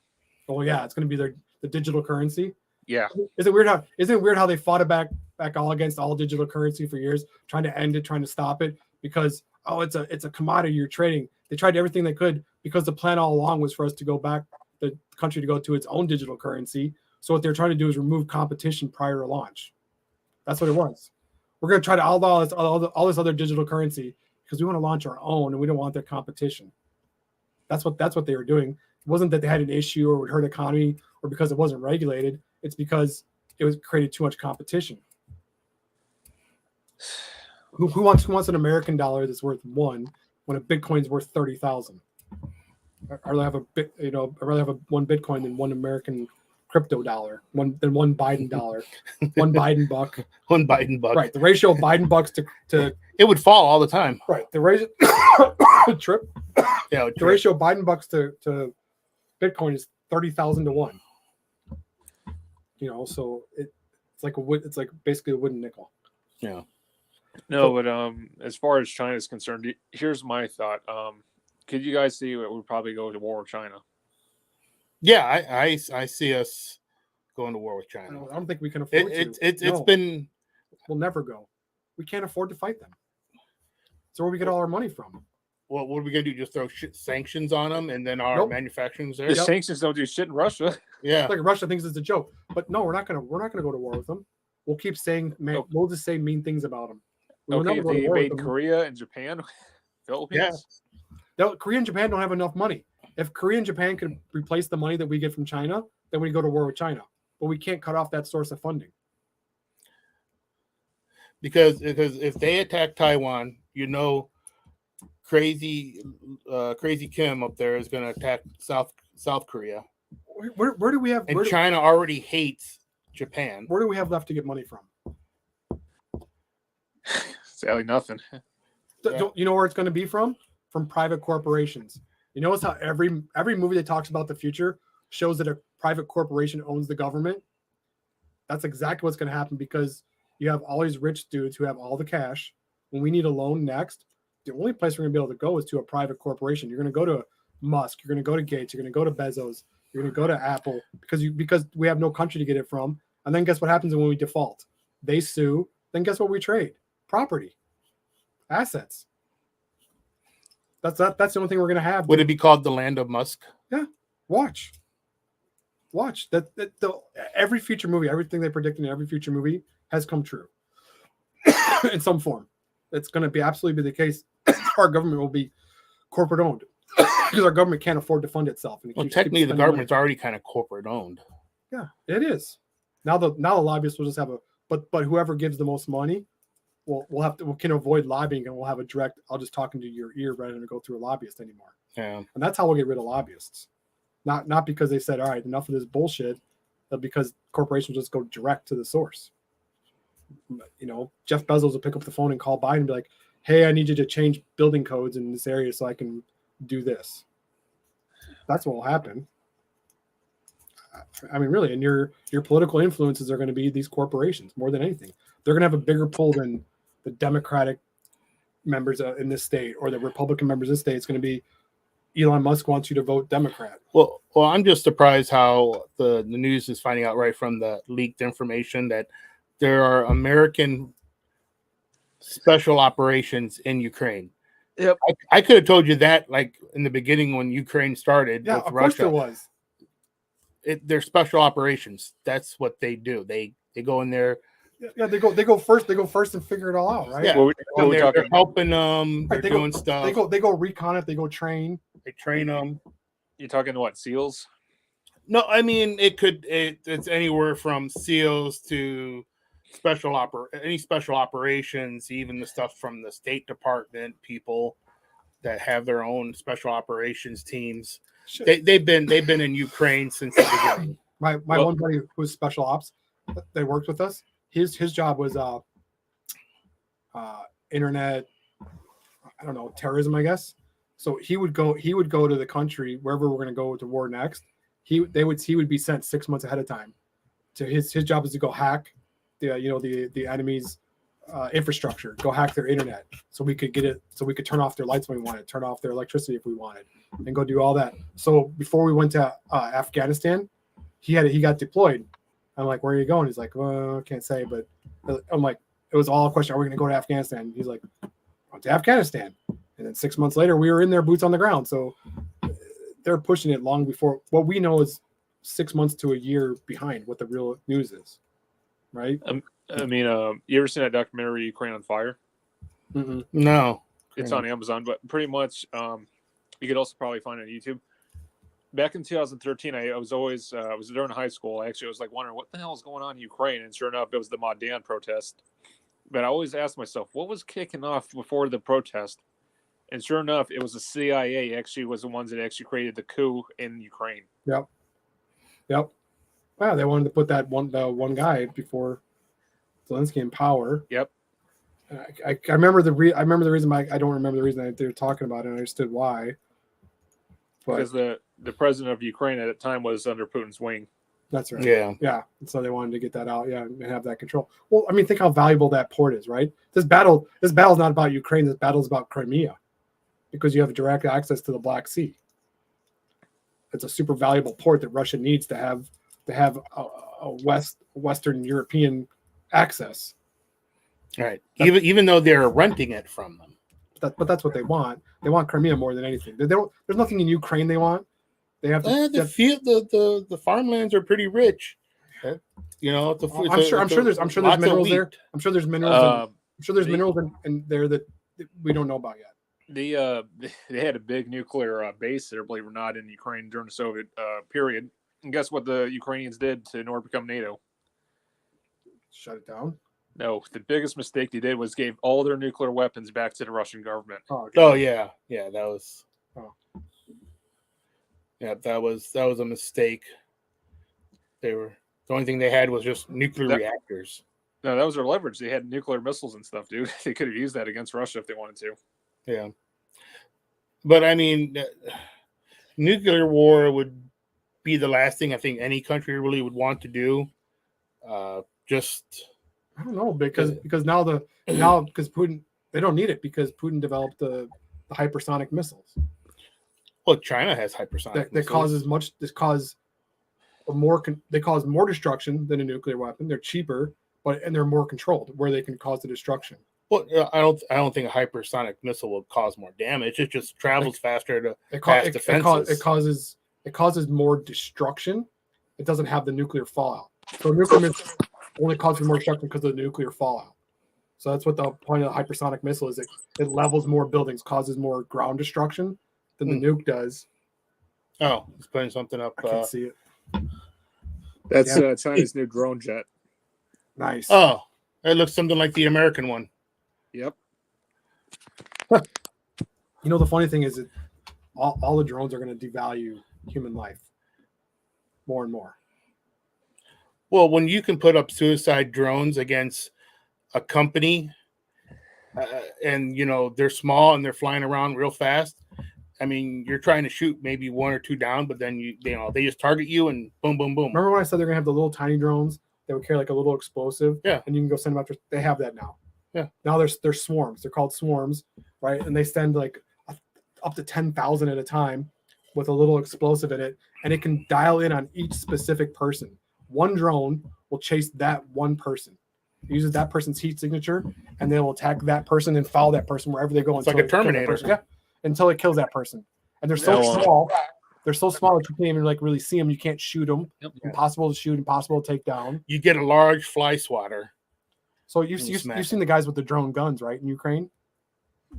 Oh yeah, it's going to be the digital currency. Yeah. Isn't it weird how they fought it back all against all digital currency for years, trying to end it, trying to stop it because it's a commodity you're trading. They tried everything they could because the plan all along was for us to go back, the country to go to its own digital currency. So what they're trying to do is remove competition prior to launch. That's what it was. We're going to try to outlaw all this other digital currency because we want to launch our own and we don't want their competition. That's what they were doing. It wasn't that they had an issue or would hurt the economy or because it wasn't regulated. It's because it was created too much competition. Who wants an American dollar that's worth $1 when a Bitcoin's worth 30,000? I'd rather have one Bitcoin than one American crypto dollar, one Biden dollar, one Biden buck. One Biden buck. Right. The ratio of Biden bucks to it would fall all the time. Right. The ratio trip. Yeah. The ratio of Biden bucks to Bitcoin is 30,000 to 1. So it's like basically a wooden nickel. Yeah. No, but as far as China is concerned, here's my thought. Could you guys see that we'd probably go to war with China? Yeah, I see us going to war with China. I don't think we can afford to. We'll never go. We can't afford to fight them. So where we get all our money from? Well, what are we gonna do? Just throw sanctions on them, and then our manufacturing's there. The sanctions don't do shit in Russia. Yeah, like Russia thinks it's a joke, but no, we're not gonna go to war with them. We'll keep saying, we'll just say mean things about them. Okay, if they invade Korea and Japan, Philippines. Yeah. Korea and Japan don't have enough money. If Korea and Japan could replace the money that we get from China, then we go to war with China. But we can't cut off that source of funding. Because if they attack Taiwan, crazy Kim up there is going to attack South Korea. Where do we have? And China already hates Japan. Where do we have left to get money from? Sadly, nothing. You know where it's going to be from? From private corporations. You notice how every movie that talks about the future shows that a private corporation owns the government? That's exactly what's going to happen because you have all these rich dudes who have all the cash. When we need a loan next, the only place we're going to be able to go is to a private corporation. You're going to go to Musk. You're going to go to Gates. You're going to go to Bezos. You're going to go to Apple because we have no country to get it from. And then guess what happens when we default? They sue. Then guess what we trade? Property, assets. That's the only thing we're going to have. Would it be called the land of Musk? Yeah. Watch that every future movie, everything they predict in every future movie has come true in some form. It's going to be absolutely be the case. Our government will be corporate owned because our government can't afford to fund itself. And technically, the government's already kind of corporate owned. Yeah, it is. Now the lobbyists will just have but whoever gives the most money, we can avoid lobbying and we'll have a direct. I'll just talk into your ear rather than go through a lobbyist anymore. Yeah, and that's how we'll get rid of lobbyists. Not because they said, all right, enough of this bullshit, but because corporations just go direct to the source. Jeff Bezos will pick up the phone and call Biden and be like, hey, I need you to change building codes in this area so I can do this. That's what will happen. I mean, really, and your political influences are going to be these corporations more than anything. They're going to have a bigger pull than the Democratic members in this state or the Republican members in this state, it's going to be Elon Musk wants you to vote Democrat. Well, I'm just surprised how the news is finding out right from the leaked information that there are American special operations in Ukraine. Yep. I could have told you that like in the beginning when Ukraine started Yeah, with of Russia. course there was. They're special operations. That's what they do. They go in there. Yeah, they go first. They go first and figure it all out, right? Yeah, they're helping them. They're doing stuff. They go recon it. They go train. They train them. You talking what, SEALs? No, I mean it's anywhere from SEALs to any special operations, even the stuff from the State Department, people that have their own special operations teams. They've been in Ukraine since the beginning. My one buddy who's special ops, they worked with us. His job was internet, I don't know, terrorism, I guess. So he would go to the country wherever we're going to go to war next. He would be sent 6 months ahead of time. To his job is to go hack the enemy's infrastructure, go hack their internet, so we could get it, so we could turn off their lights when we wanted, turn off their electricity if we wanted, and go do all that. So before we went to Afghanistan, he got deployed. I'm like, where are you going? He's like, well, I can't say, but I'm like, it was all a question. Are we going to go to Afghanistan? He's like, went to Afghanistan. And then 6 months later, we were in there, boots on the ground. So they're pushing it long before what we know is 6 months to a year behind what the real news is, right? I mean, you ever seen that documentary Ukraine on Fire? Mm-mm. No, It's on Amazon, but pretty much you could also probably find it on YouTube. Back in 2013, I was during high school. I was like wondering what the hell is going on in Ukraine, and sure enough, it was the Maidan protest. But I always asked myself, what was kicking off before the protest? And sure enough, it was the CIA actually was the ones that actually created the coup in Ukraine. Yep. Wow, they wanted to put the one guy before Zelensky in power. Yep. I remember the reason. I don't remember the reason that they were talking about it. And I understood why. But Because the president of Ukraine at the time was under Putin's wing. that's right. yeah. And so they wanted to get that out, and have that control. Well, I mean, think how valuable that port is, right? This battle's not about Ukraine. This battle's about Crimea, because you have direct access to the Black Sea. It's a super valuable port that Russia needs to have a Western European access. Right. Even though they're renting it from them. But that's what they want. They want Crimea more than anything. They don't. There's nothing in Ukraine they want. They have to. The farmlands are pretty rich. I'm sure there's minerals there. I'm sure there's minerals. I'm sure there's minerals in there that we don't know about yet. They had a big nuclear base there, believe it or not, in Ukraine during the Soviet period. And guess what the Ukrainians did in order to become NATO? Shut it down. No, the biggest mistake they did was gave all their nuclear weapons back to the Russian government. Oh yeah, that was. Oh. Yeah, that was a mistake. The only thing they had was just nuclear reactors. No, that was their leverage. They had nuclear missiles and stuff, dude. They could have used that against Russia if they wanted to. Yeah, but I mean, nuclear war would be the last thing I think any country really would want to do. I don't know, because Putin, they don't need it because Putin developed the hypersonic missiles. Well, China has hypersonic missiles. They cause more destruction than a nuclear weapon. They're cheaper, and they're more controlled, where they can cause the destruction. Well, I don't think a hypersonic missile will cause more damage. It just travels faster to pass defenses. It causes more destruction. It doesn't have the nuclear fallout. So nuclear missile only causes more destruction because of the nuclear fallout. So that's what the point of the hypersonic missile is. It levels more buildings, causes more ground destruction than the nuke does. Oh, he's putting something up. I can't see it. That's China's new drone jet. Nice. Oh, it looks something like the American one. Yep. The funny thing is that all the drones are going to devalue human life more and more. Well, when you can put up suicide drones against a company and, they're small and they're flying around real fast, I mean, you're trying to shoot maybe one or two down, but then they just target you and boom, boom, boom. Remember when I said they're going to have the little tiny drones that would carry like a little explosive? Yeah. And you can go send them after. They have that now. Yeah. Now there's swarms. They're called swarms, right? And they send like up to 10,000 at a time with a little explosive in it, and it can dial in on each specific person. One drone will chase that one person. It uses that person's heat signature, and they will attack that person and follow that person wherever they go. It's like a it kills that Terminator. person. Yeah, until it kills that person. And they're so Yeah, well- small. They're so small that you can't even like really see them. You can't shoot them. Yep. Impossible to shoot. Impossible to take down. You get a large fly swatter. So You smack you've seen the guys with the drone guns, right, in Ukraine?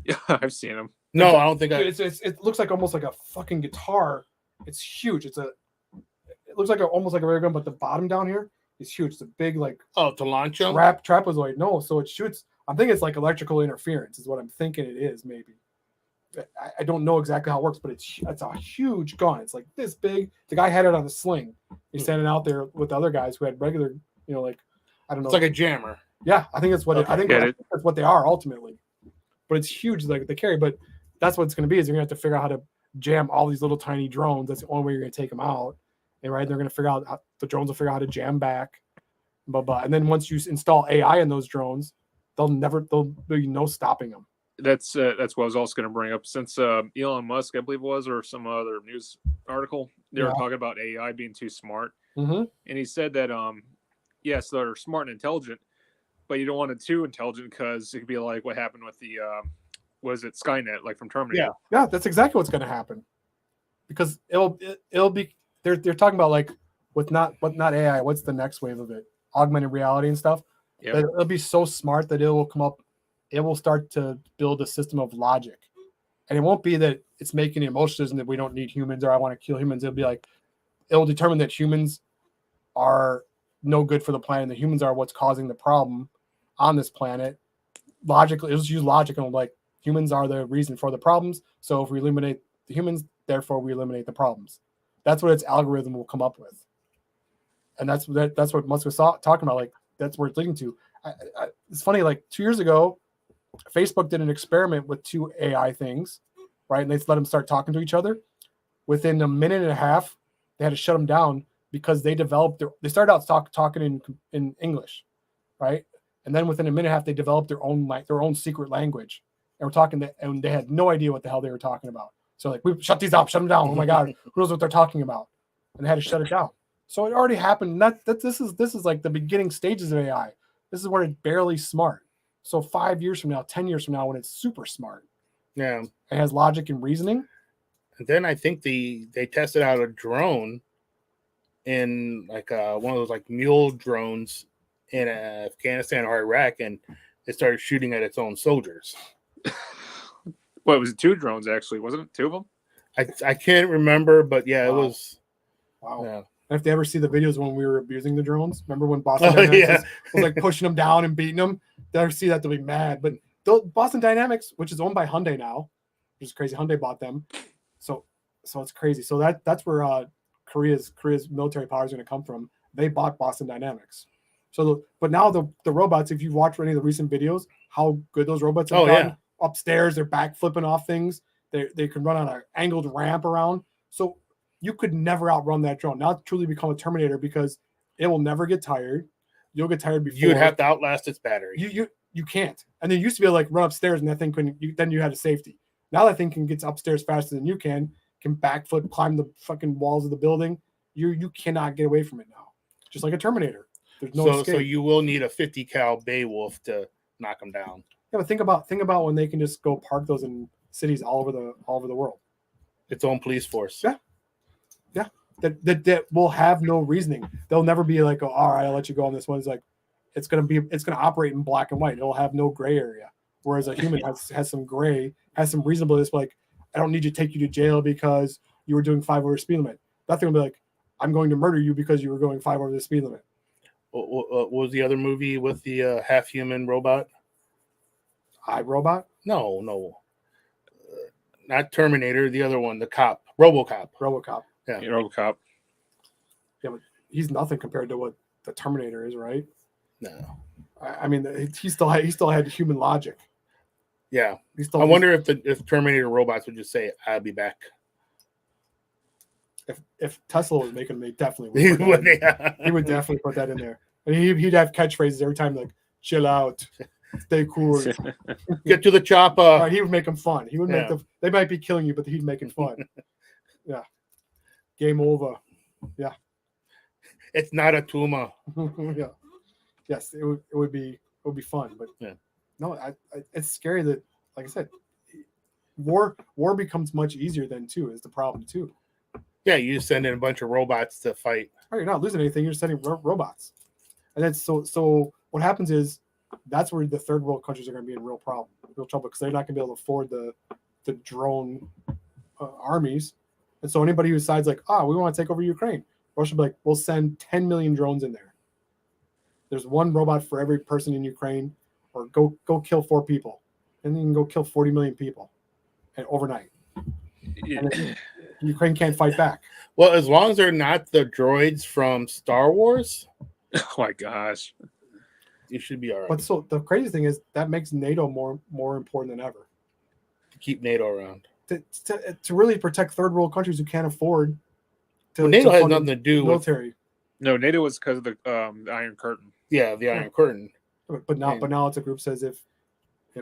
Yeah, I've seen them. No, I don't think It looks like almost like a fucking guitar. It's huge. It looks like almost like a regular gun, but the bottom down here is huge. It's a big like to launch them. trapezoid. No, so it shoots. I'm thinking it's like electrical interference is what I'm thinking it is. Maybe I don't know exactly how it works, but it's a huge gun. It's like this big. The guy had it on a sling. He's standing out there with other guys who had regular, like I don't know. It's like a jammer. Yeah, I think that's what Okay, I think that's what they are ultimately. But it's huge, like they carry. But that's what it's going to be. Is you're going to have to figure out how to jam all these little tiny drones. That's the only way you're going to take them out. And right, they're going to figure out the drones will figure out how to jam back. Blah. And then once you install AI in those drones, there'll be no stopping them. That's what I was also going to bring up. Since Elon Musk, I believe it was, or some other news article, they were talking about AI being too smart, and he said that yes, they're smart and intelligent, but you don't want it too intelligent because it could be like what happened with the was it Skynet, like from Terminator? Yeah, that's exactly what's going to happen, because it'll be they're talking about like with not AI. What's the next wave of it? Augmented reality and stuff. Yeah, It'll be so smart that it will come up. It will start to build a system of logic, and it won't be that it's making an emotion decision that we don't need humans or I want to kill humans. It'll be like it'll determine that humans are no good for the planet. The humans are what's causing the problem on this planet. Logically, it'll just use logic and like humans are the reason for the problems. So if we eliminate the humans, therefore we eliminate the problems. That's what its algorithm will come up with, and that's what Musk was talking about. Like that's where it's leading to. It's funny. Like 2 years ago, Facebook did an experiment with 2 AI things, right? And they let them start talking to each other. Within a minute and a half, they had to shut them down because they started out talking in English, right? And then within a minute and a half, they developed their own secret language, and we're talking and they had no idea what the hell they were talking about. So like, we shut these up, shut them down. Oh my god, who knows what they're talking about? And they had to shut it down. So it already happened. This is like the beginning stages of AI. This is where it's barely smart. So 5 years from now, 10 years from now, when it's super smart, Yeah. it has logic and reasoning. And then I think they tested out a drone in like one of those like mule drones in Afghanistan or Iraq, and it started shooting at its own soldiers. What was it? 2 drones actually, wasn't it? 2 of them? I can't remember, but yeah, it Wow. was. Wow. Yeah. And if they ever see the videos when we were abusing the drones, remember when Boston Oh, Dynamics yeah. was like pushing them down and beating them? They ever see that, they'll be mad. But Boston Dynamics, which is owned by Hyundai now, which is crazy. Hyundai bought them. So it's crazy. So that's where Korea's military power is going to come from. They bought Boston Dynamics. So, but now the robots, if you've watched any of the recent videos, how good those robots have gotten. Yeah. Upstairs, they're back flipping off things. They can run on an angled ramp around. So you could never outrun that drone. Now truly become a Terminator because it will never get tired. You'll get tired before. You would have to outlast its battery. You can't. And they used to be able to like run upstairs and that thing couldn't. Then you had a safety. Now that thing can get upstairs faster than you can backflip, climb the fucking walls of the building. You cannot get away from it now. Just like a Terminator. There's no escape. So you will need a 50 cal Beowulf to knock them down. Yeah, but think about when they can just go park those in cities all over the world. Its own police force. Yeah. Yeah. That will have no reasoning. They'll never be like, oh, all right, I'll let you go on this one. It's like it's gonna operate in black and white. It'll have no gray area. Whereas a human has some gray, has some reasonableness, like, I don't need to take you to jail because you were doing 5 over the speed limit. That thing will be like, I'm going to murder you because you were going 5 over the speed limit. What was the other movie with the half human robot? iRobot? No. Not Terminator, the other one, the cop, RoboCop. Yeah. RoboCop. Yeah, but he's nothing compared to what the Terminator is, right? No. I mean, he still had human logic. Yeah. I wonder if Terminator robots would just say, "I'll be back." If Tesla was making them, they definitely would. He would definitely put that in there. And he'd have catchphrases every time, like "chill out," Stay cool. Get to the chopper. Right, he would make them fun. He would make Yeah. they might be killing you, but he'd make it fun. Yeah. Game over. Yeah. It's not a tumor. Yeah. Yes, it would be fun, but Yeah. no, it's scary that, like I said, war becomes much easier then too. Is the problem too? Yeah, you just send in a bunch of robots to fight. Oh, you're not losing anything. You're sending robots, and then so what happens is that's where the third world countries are going to be in real trouble because they're not going to be able to afford the drone armies, and so anybody who decides like, we want to take over Ukraine, Russia will be like, we'll send 10 million drones in there. There's one robot for every person in Ukraine, or go kill 4 people, and then you can go kill 40 million people, and overnight. Yeah. And Ukraine can't fight back. Well, as long as they're not the droids from Star Wars, Oh my gosh. you should be all right. But so the crazy thing is that makes NATO more important than ever. To keep NATO around. To really protect third world countries who can't afford to. Well, NATO has fund nothing to do with military. No, NATO was because of the Iron Curtain. the Iron Curtain. But now it's a group says if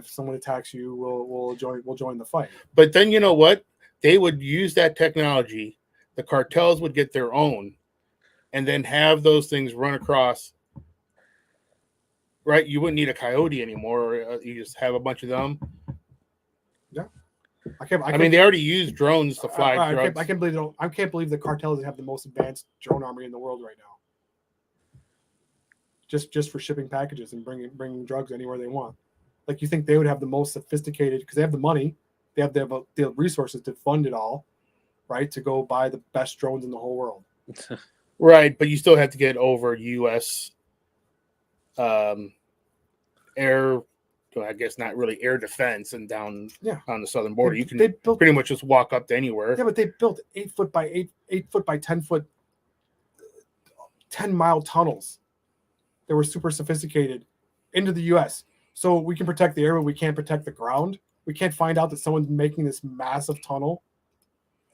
someone attacks you, we'll join the fight. But then you know what? They would use that technology. The cartels would get their own, and then have those things run across. Right? You wouldn't need a coyote anymore. You just have a bunch of them. Yeah, I mean, they already use drones to fly drugs. I can't believe the cartels have the most advanced drone army in the world right now. Just for shipping packages and bringing drugs anywhere they want. Like, you think they would have the most sophisticated, because they have the money, they have the resources to fund it all, right? To go buy the best drones in the whole world. Right, but you still have to get over U.S. Air. I guess not really air defense and down on the southern border. You can pretty much just walk up to anywhere. Yeah, but they built 8 foot by 8 foot by 10 foot, 10-mile tunnels. They were super sophisticated into the U.S. So we can protect the air, but we can't protect the ground. We can't find out that someone's making this massive tunnel,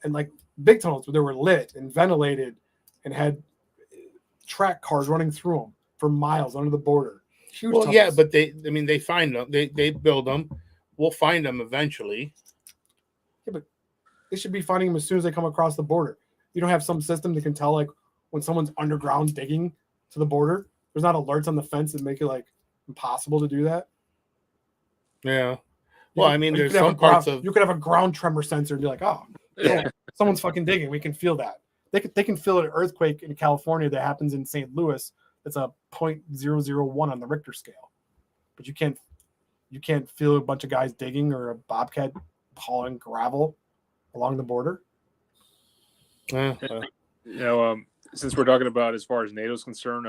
and like big tunnels where they were lit and ventilated and had track cars running through them for miles under the border. Huge tunnels. Yeah, but they find them. They build them. We'll find them eventually. Yeah, but they should be finding them as soon as they come across the border. You don't have some system that can tell like when someone's underground digging to the border. There's not alerts on the fence that make it like impossible to do that. Yeah. Well, I mean, there's some parts of you could have a ground tremor sensor and be like, someone's fucking digging. We can feel that. They can feel an earthquake in California that happens in St. Louis. It's a 0.001 on the Richter scale, but you can't feel a bunch of guys digging or a bobcat hauling gravel along the border. Since we're talking about as far as NATO's concerned,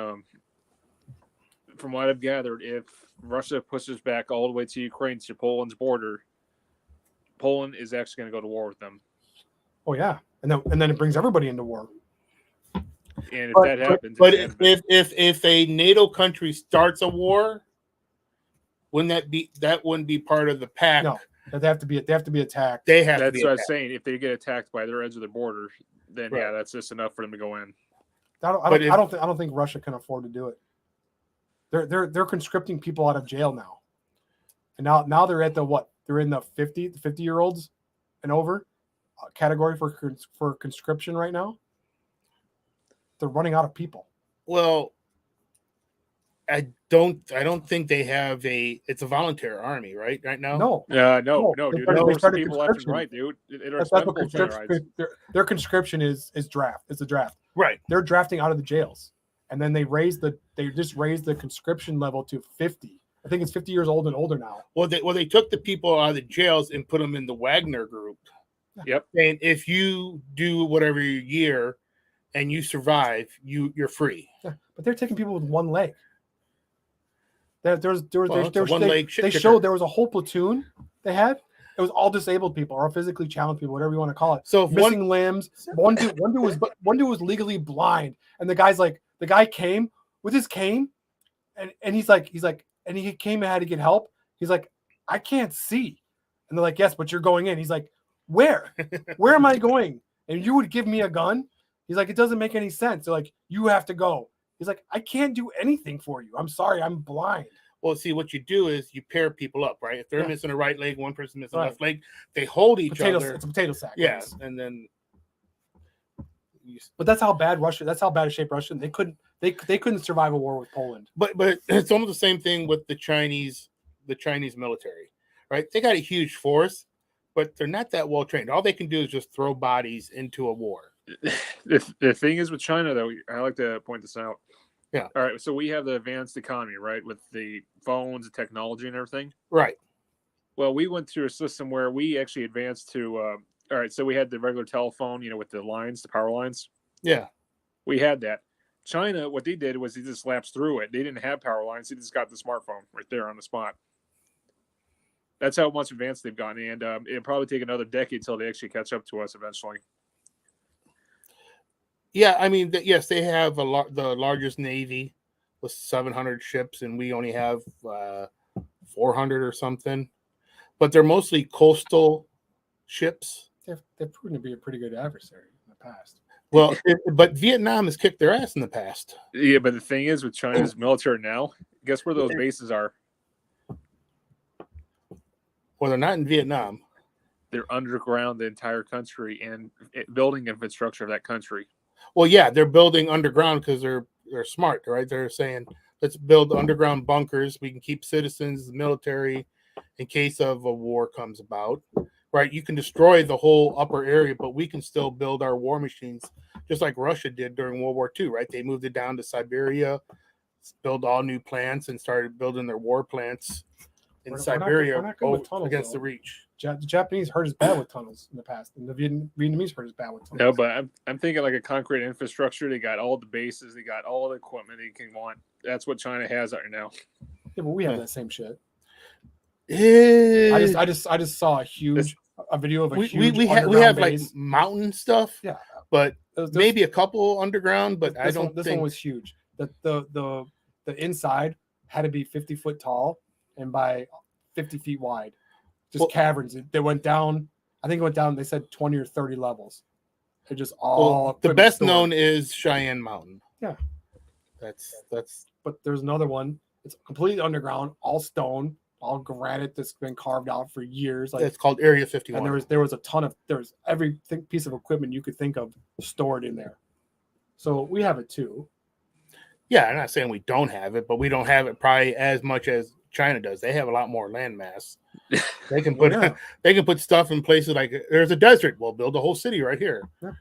from what I've gathered, if Russia pushes back all the way to Ukraine to Poland's border, Poland is actually going to go to war with them. Oh yeah, and then it brings everybody into war. And if that happens, if a NATO country starts a war, wouldn't be part of the pact? No, they have to be attacked. That's what I was saying. If they get attacked by their edge of the border, then that's just enough for them to go in. I don't think Russia can afford to do it. They're conscripting people out of jail now, and now they're at they're in the 50-year-olds and over category for conscription right now. They're running out of people. Well, I don't think they have it's a voluntary army, right now. No, dude. There's people left and right, dude. Their conscription is draft. It's a draft. Right. They're drafting out of the jails, and then they just raised the conscription level to 50. I think it's 50 years old and older now. Well, they took the people out of the jails and put them in the Wagner group. Yep. And if you do whatever year and you survive, you're free. Yeah, but they're taking people with one leg. They showed there was a whole platoon they had. It was all disabled people or physically challenged people, whatever you want to call it. So missing limbs. One dude was legally blind, and the guy came with his cane, and he's like, and he came and had to get help. He's like, I can't see, and they're like, yes, but you're going in. He's like, where am I going? And you would give me a gun? He's like, it doesn't make any sense. They're like, you have to go. He's like, I can't do anything for you. I'm sorry, I'm blind. Well, see, what you do is you pair people up, right? If they're Yeah. missing a right leg, one person missing a Right. left leg, they hold each Potato, other. it's a potato sack. Yeah, yes. and then. But that's how bad Russia. That's how bad a shape Russia. They couldn't survive a war with Poland. But it's almost the same thing with the Chinese military, right? They got a huge force, but they're not that well trained. All they can do is just throw bodies into a war. The thing is with China, though, I like to point this out. Yeah. All right. So we have the advanced economy, right, with the phones, the technology, and everything. Right. Well, we went through a system where we actually advanced to. All right. So we had the regular telephone, with the lines, the power lines. Yeah. We had that. China, what they did was they just lapsed through it. They didn't have power lines. They just got the smartphone right there on the spot. That's how much advanced they've gotten, and it'll probably take another decade till they actually catch up to us eventually. Yeah, I mean, yes, they have the largest navy with 700 ships, and we only have 400 or something. But they're mostly coastal ships. They've proven to be a pretty good adversary in the past. Well, but Vietnam has kicked their ass in the past. Yeah, but the thing is, with China's military now, guess where those bases are? Well, they're not in Vietnam. They're underground the entire country and building infrastructure of that country. Well, yeah, they're building underground because they're smart, right? They're saying, let's build underground bunkers. We can keep citizens, the military, in case of a war comes about, right? You can destroy the whole upper area, but we can still build our war machines, just like Russia did during World War II, right? They moved it down to Siberia, built all new plants, and started building their war plants in Siberia we're not good with tunnels, against though. the reach. The Japanese hurt us bad with tunnels in the past, and the Vietnamese hurt us bad with tunnels. No, but I'm thinking like a concrete infrastructure. They got all the bases. They got all the equipment they can want. That's what China has right now. Yeah, but we have that same shit. I I just saw a video of a huge. We have like mountain stuff. Yeah, but maybe a couple underground. But I don't think this one was huge. The inside had to be 50 foot tall and by 50 feet wide. Just caverns. They went down. I think it went down. They said 20 or 30 levels. They're just all. The best known is Cheyenne Mountain. Yeah, that's. But there's another one. It's completely underground, all stone, all granite that's been carved out for years. Like it's called Area 51. And there was a ton of every piece of equipment you could think of stored in there. So we have it too. Yeah, I'm not saying we don't have it, but we don't have it probably as much as China does. They have a lot more land mass. They can put they can put stuff in places like there's a desert. We'll build a whole city right here. Yeah.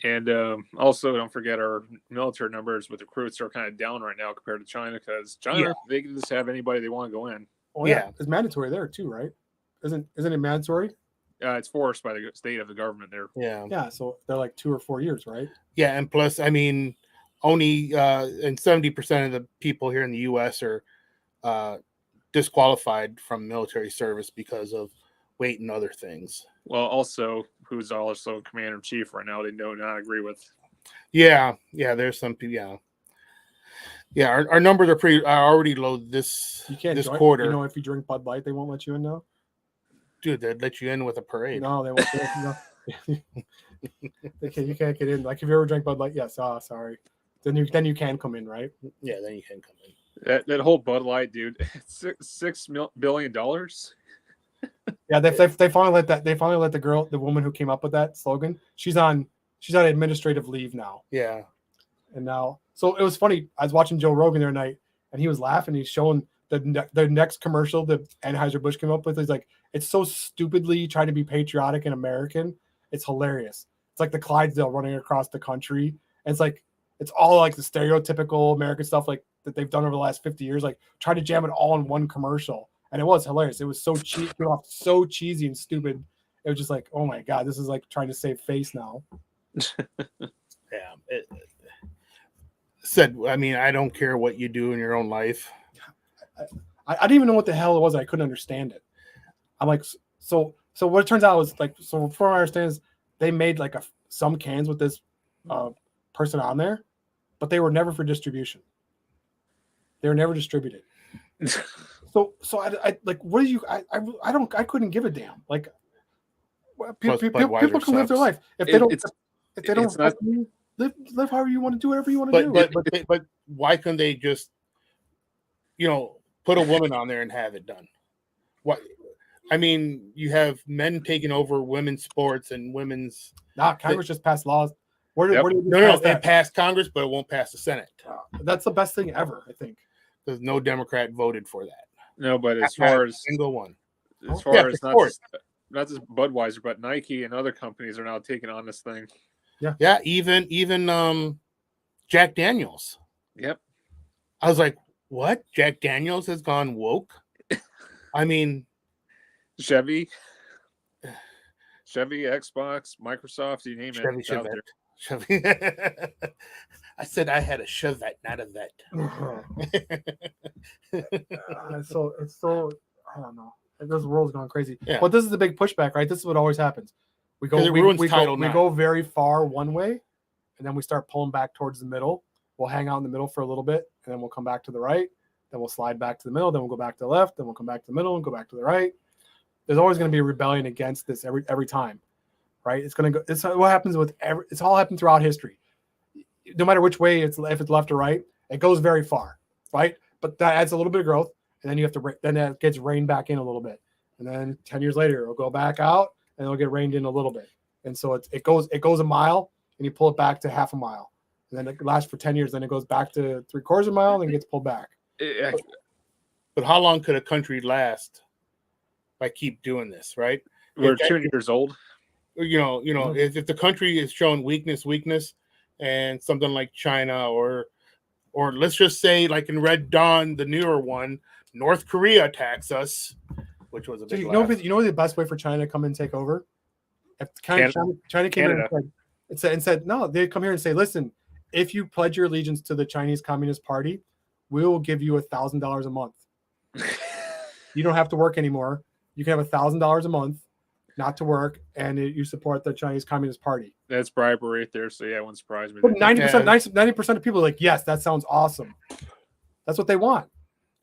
And also, don't forget our military numbers with recruits are kind of down right now compared to China because China they can just have anybody they want to go in. Oh yeah, it's mandatory there too, right? Isn't it mandatory? It's forced by the state of the government there. Yeah. Yeah, so they're like 2 or 4 years, right? Yeah, and plus, I mean, only and 70% of the people here in the U.S. are disqualified from military service because of weight and other things. Well, also, who's also commander in chief right now, they do not agree with. Yeah, there's some people. Yeah. Our numbers are already low this quarter. You know, if you drink Bud Light, they won't let you in now. Dude, they'd let you in with a parade. No, they won't. You can't get in. Like if you ever drank Bud Light, yes. Sorry. Then you can come in, right? Yeah, then you can come in. That whole Bud Light, dude, $6 billion. Yeah, they finally let that. They finally let the woman who came up with that slogan. She's on administrative leave now. Yeah. And now, so it was funny. I was watching Joe Rogan the other night, and he was laughing. He's showing the next commercial that Anheuser-Busch came up with. He's like, it's so stupidly trying to be patriotic and American. It's hilarious. It's like the Clydesdale running across the country. And it's like, it's all like the stereotypical American stuff like that they've done over the last 50 years. Like try to jam it all in one commercial. And it was hilarious. It was so so cheesy and stupid. It was just like, oh my God, this is like trying to save face now. Yeah. Said, I mean, I don't care what you do in your own life. I didn't even know what the hell it was. I couldn't understand it. I'm like, so what it turns out was like, so from what I understand is they made like some cans with this person on there, but they were never for distribution. They were never distributed. So I like, what do you? I couldn't give a damn. Like, people can live their life if they don't. If they don't live however you want to do, whatever you want to do. But why couldn't they just, Put a woman on there and have it done. What? I mean, you have men taking over women's sports and women's. Congress just passed laws. Where Yep. did No, it passed Congress, but it won't pass the Senate That's the best thing ever, I think. because no Democrat voted for that. No, but as Not far a as single one. as Yeah, far as for not just Budweiser, but Nike and other companies are now taking on this thing. Yeah, even Jack Daniels. Yep. I was like, what? Jack Daniels has gone woke? I mean, Chevy, Xbox, Microsoft, you name Chevy it. It's out Chevette. there. Chevy. I said I had a Chevette, not a vet. It's so I don't know. This world's going crazy. Yeah. But this is the big pushback, right? This is what always happens. We go 'Cause it ruins we Title go IX. very far one way, and then we start pulling back towards the middle. We'll hang out in the middle for a little bit, and then we'll come back to the right. Then we'll slide back to the middle. Then we'll go back to the left. Then we'll come back to the middle and go back to the right. There's always going to be a rebellion against this every time, right? It's going to go. It's what happens with it's all happened throughout history. No matter which way if it's left or right, it goes very far, right? But that adds a little bit of growth, and then you have to then that gets reined back in a little bit, and then 10 years later it'll go back out and it'll get reined in a little bit, and so it goes a mile and you pull it back to half a mile, and then it lasts for 10 years, then it goes back to 3/4 of a mile and gets pulled back. But how long could a country last by keep doing this, right? We're If 2 years old. if the country is showing weakness, and something like China or let's just say like in Red Dawn, the newer one, North Korea attacks us, which was a big You know the best way for China to come and take over? If China came in and said, no, they'd come here and say, listen, if you pledge your allegiance to the Chinese Communist Party, we will give you $1,000 a month. You don't have to work anymore. You can have $1,000 a month not to work, and you support the Chinese Communist Party. That's bribery right there. So yeah, it wouldn't surprise me. But 90% of people are like, yes, that sounds awesome. That's what they want.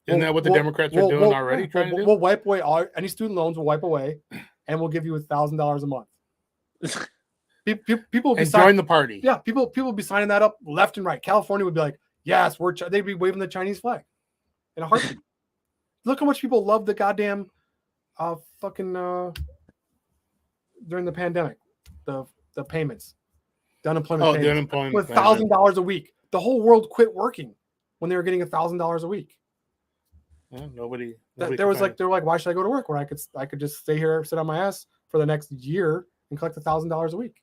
Isn't that what the Democrats are doing already? Trying to do? We'll wipe away any student loans. We'll wipe away, and we'll give you $1,000 a month. People will be join the party. Yeah, people will be signing that up left and right. California would be like, yes, they'd be waving the Chinese flag in a heartbeat. Look how much people love the goddamn during the pandemic, the payments, the unemployment payments. The unemployment with $1,000 a week. The whole world quit working when they were getting $1,000 a week. Yeah, nobody They were like, why should I go to work when I could just stay here, sit on my ass for the next year and collect $1,000 a week?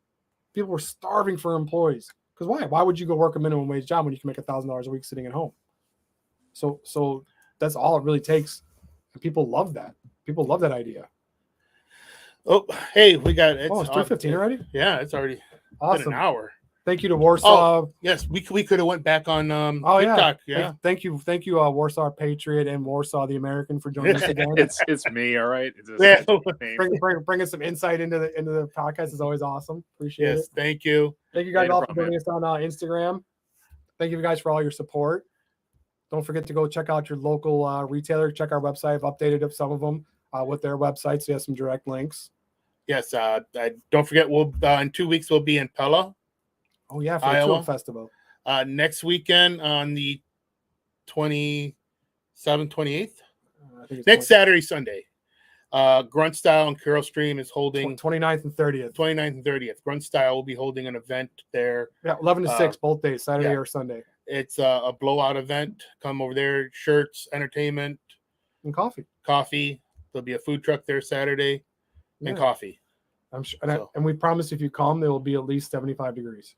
People were starving for employees. Because why? Why would you go work a minimum wage job when you can make $1,000 a week sitting at home? So that's all it really takes, and people love that. People love that idea. Oh, hey, we got it. It's 3:15 already. Yeah, it's already awesome. been an hour. Thank you to Warsaw. Oh, yes, we could have went back on TikTok. Yeah. Thank you, Warsaw Patriot and Warsaw the American for joining us again. It's me, all right. Bringing some insight into the podcast is always awesome. Appreciate it. Yes, thank you. Thank you guys all for joining us on Instagram. Thank you guys for all your support. Don't forget to go check out your local retailer. Check our website. I've updated some of them with their websites. So you have some direct links. Yes. Don't forget, we'll in 2 weeks we'll be in Pella. Oh yeah, for Iowa. the Tulip Festival. Next weekend on the 27th, 28th. Next Saturday, Sunday. Grunt Style and Carol Stream is holding 29th and 30th. 29th and 30th. Grunt Style will be holding an event there. Yeah, 11 to 6 both days, Saturday or Sunday. It's a blowout event. Come over there. Shirts, entertainment, and coffee. There'll be a food truck there Saturday and coffee. I'm sure, and we promise if you come, there will be at least 75 degrees.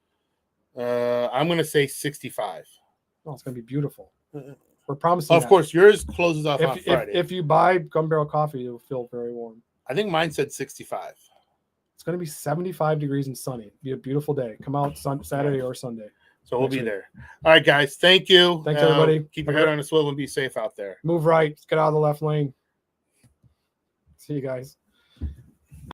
I'm going to say 65. Oh, it's going to be beautiful. We're promising. Of course, yours closes off on Friday. If you buy Gun Barrel coffee, it'll feel very warm. I think mine said 65. It's going to be 75 degrees and sunny. It'll be a beautiful day. Come out Saturday or Sunday. So we'll be there. All right, guys. Thank you. Thanks, everybody. Keep your head on a swivel and be safe out there. Move right. Get out of the left lane. See you guys.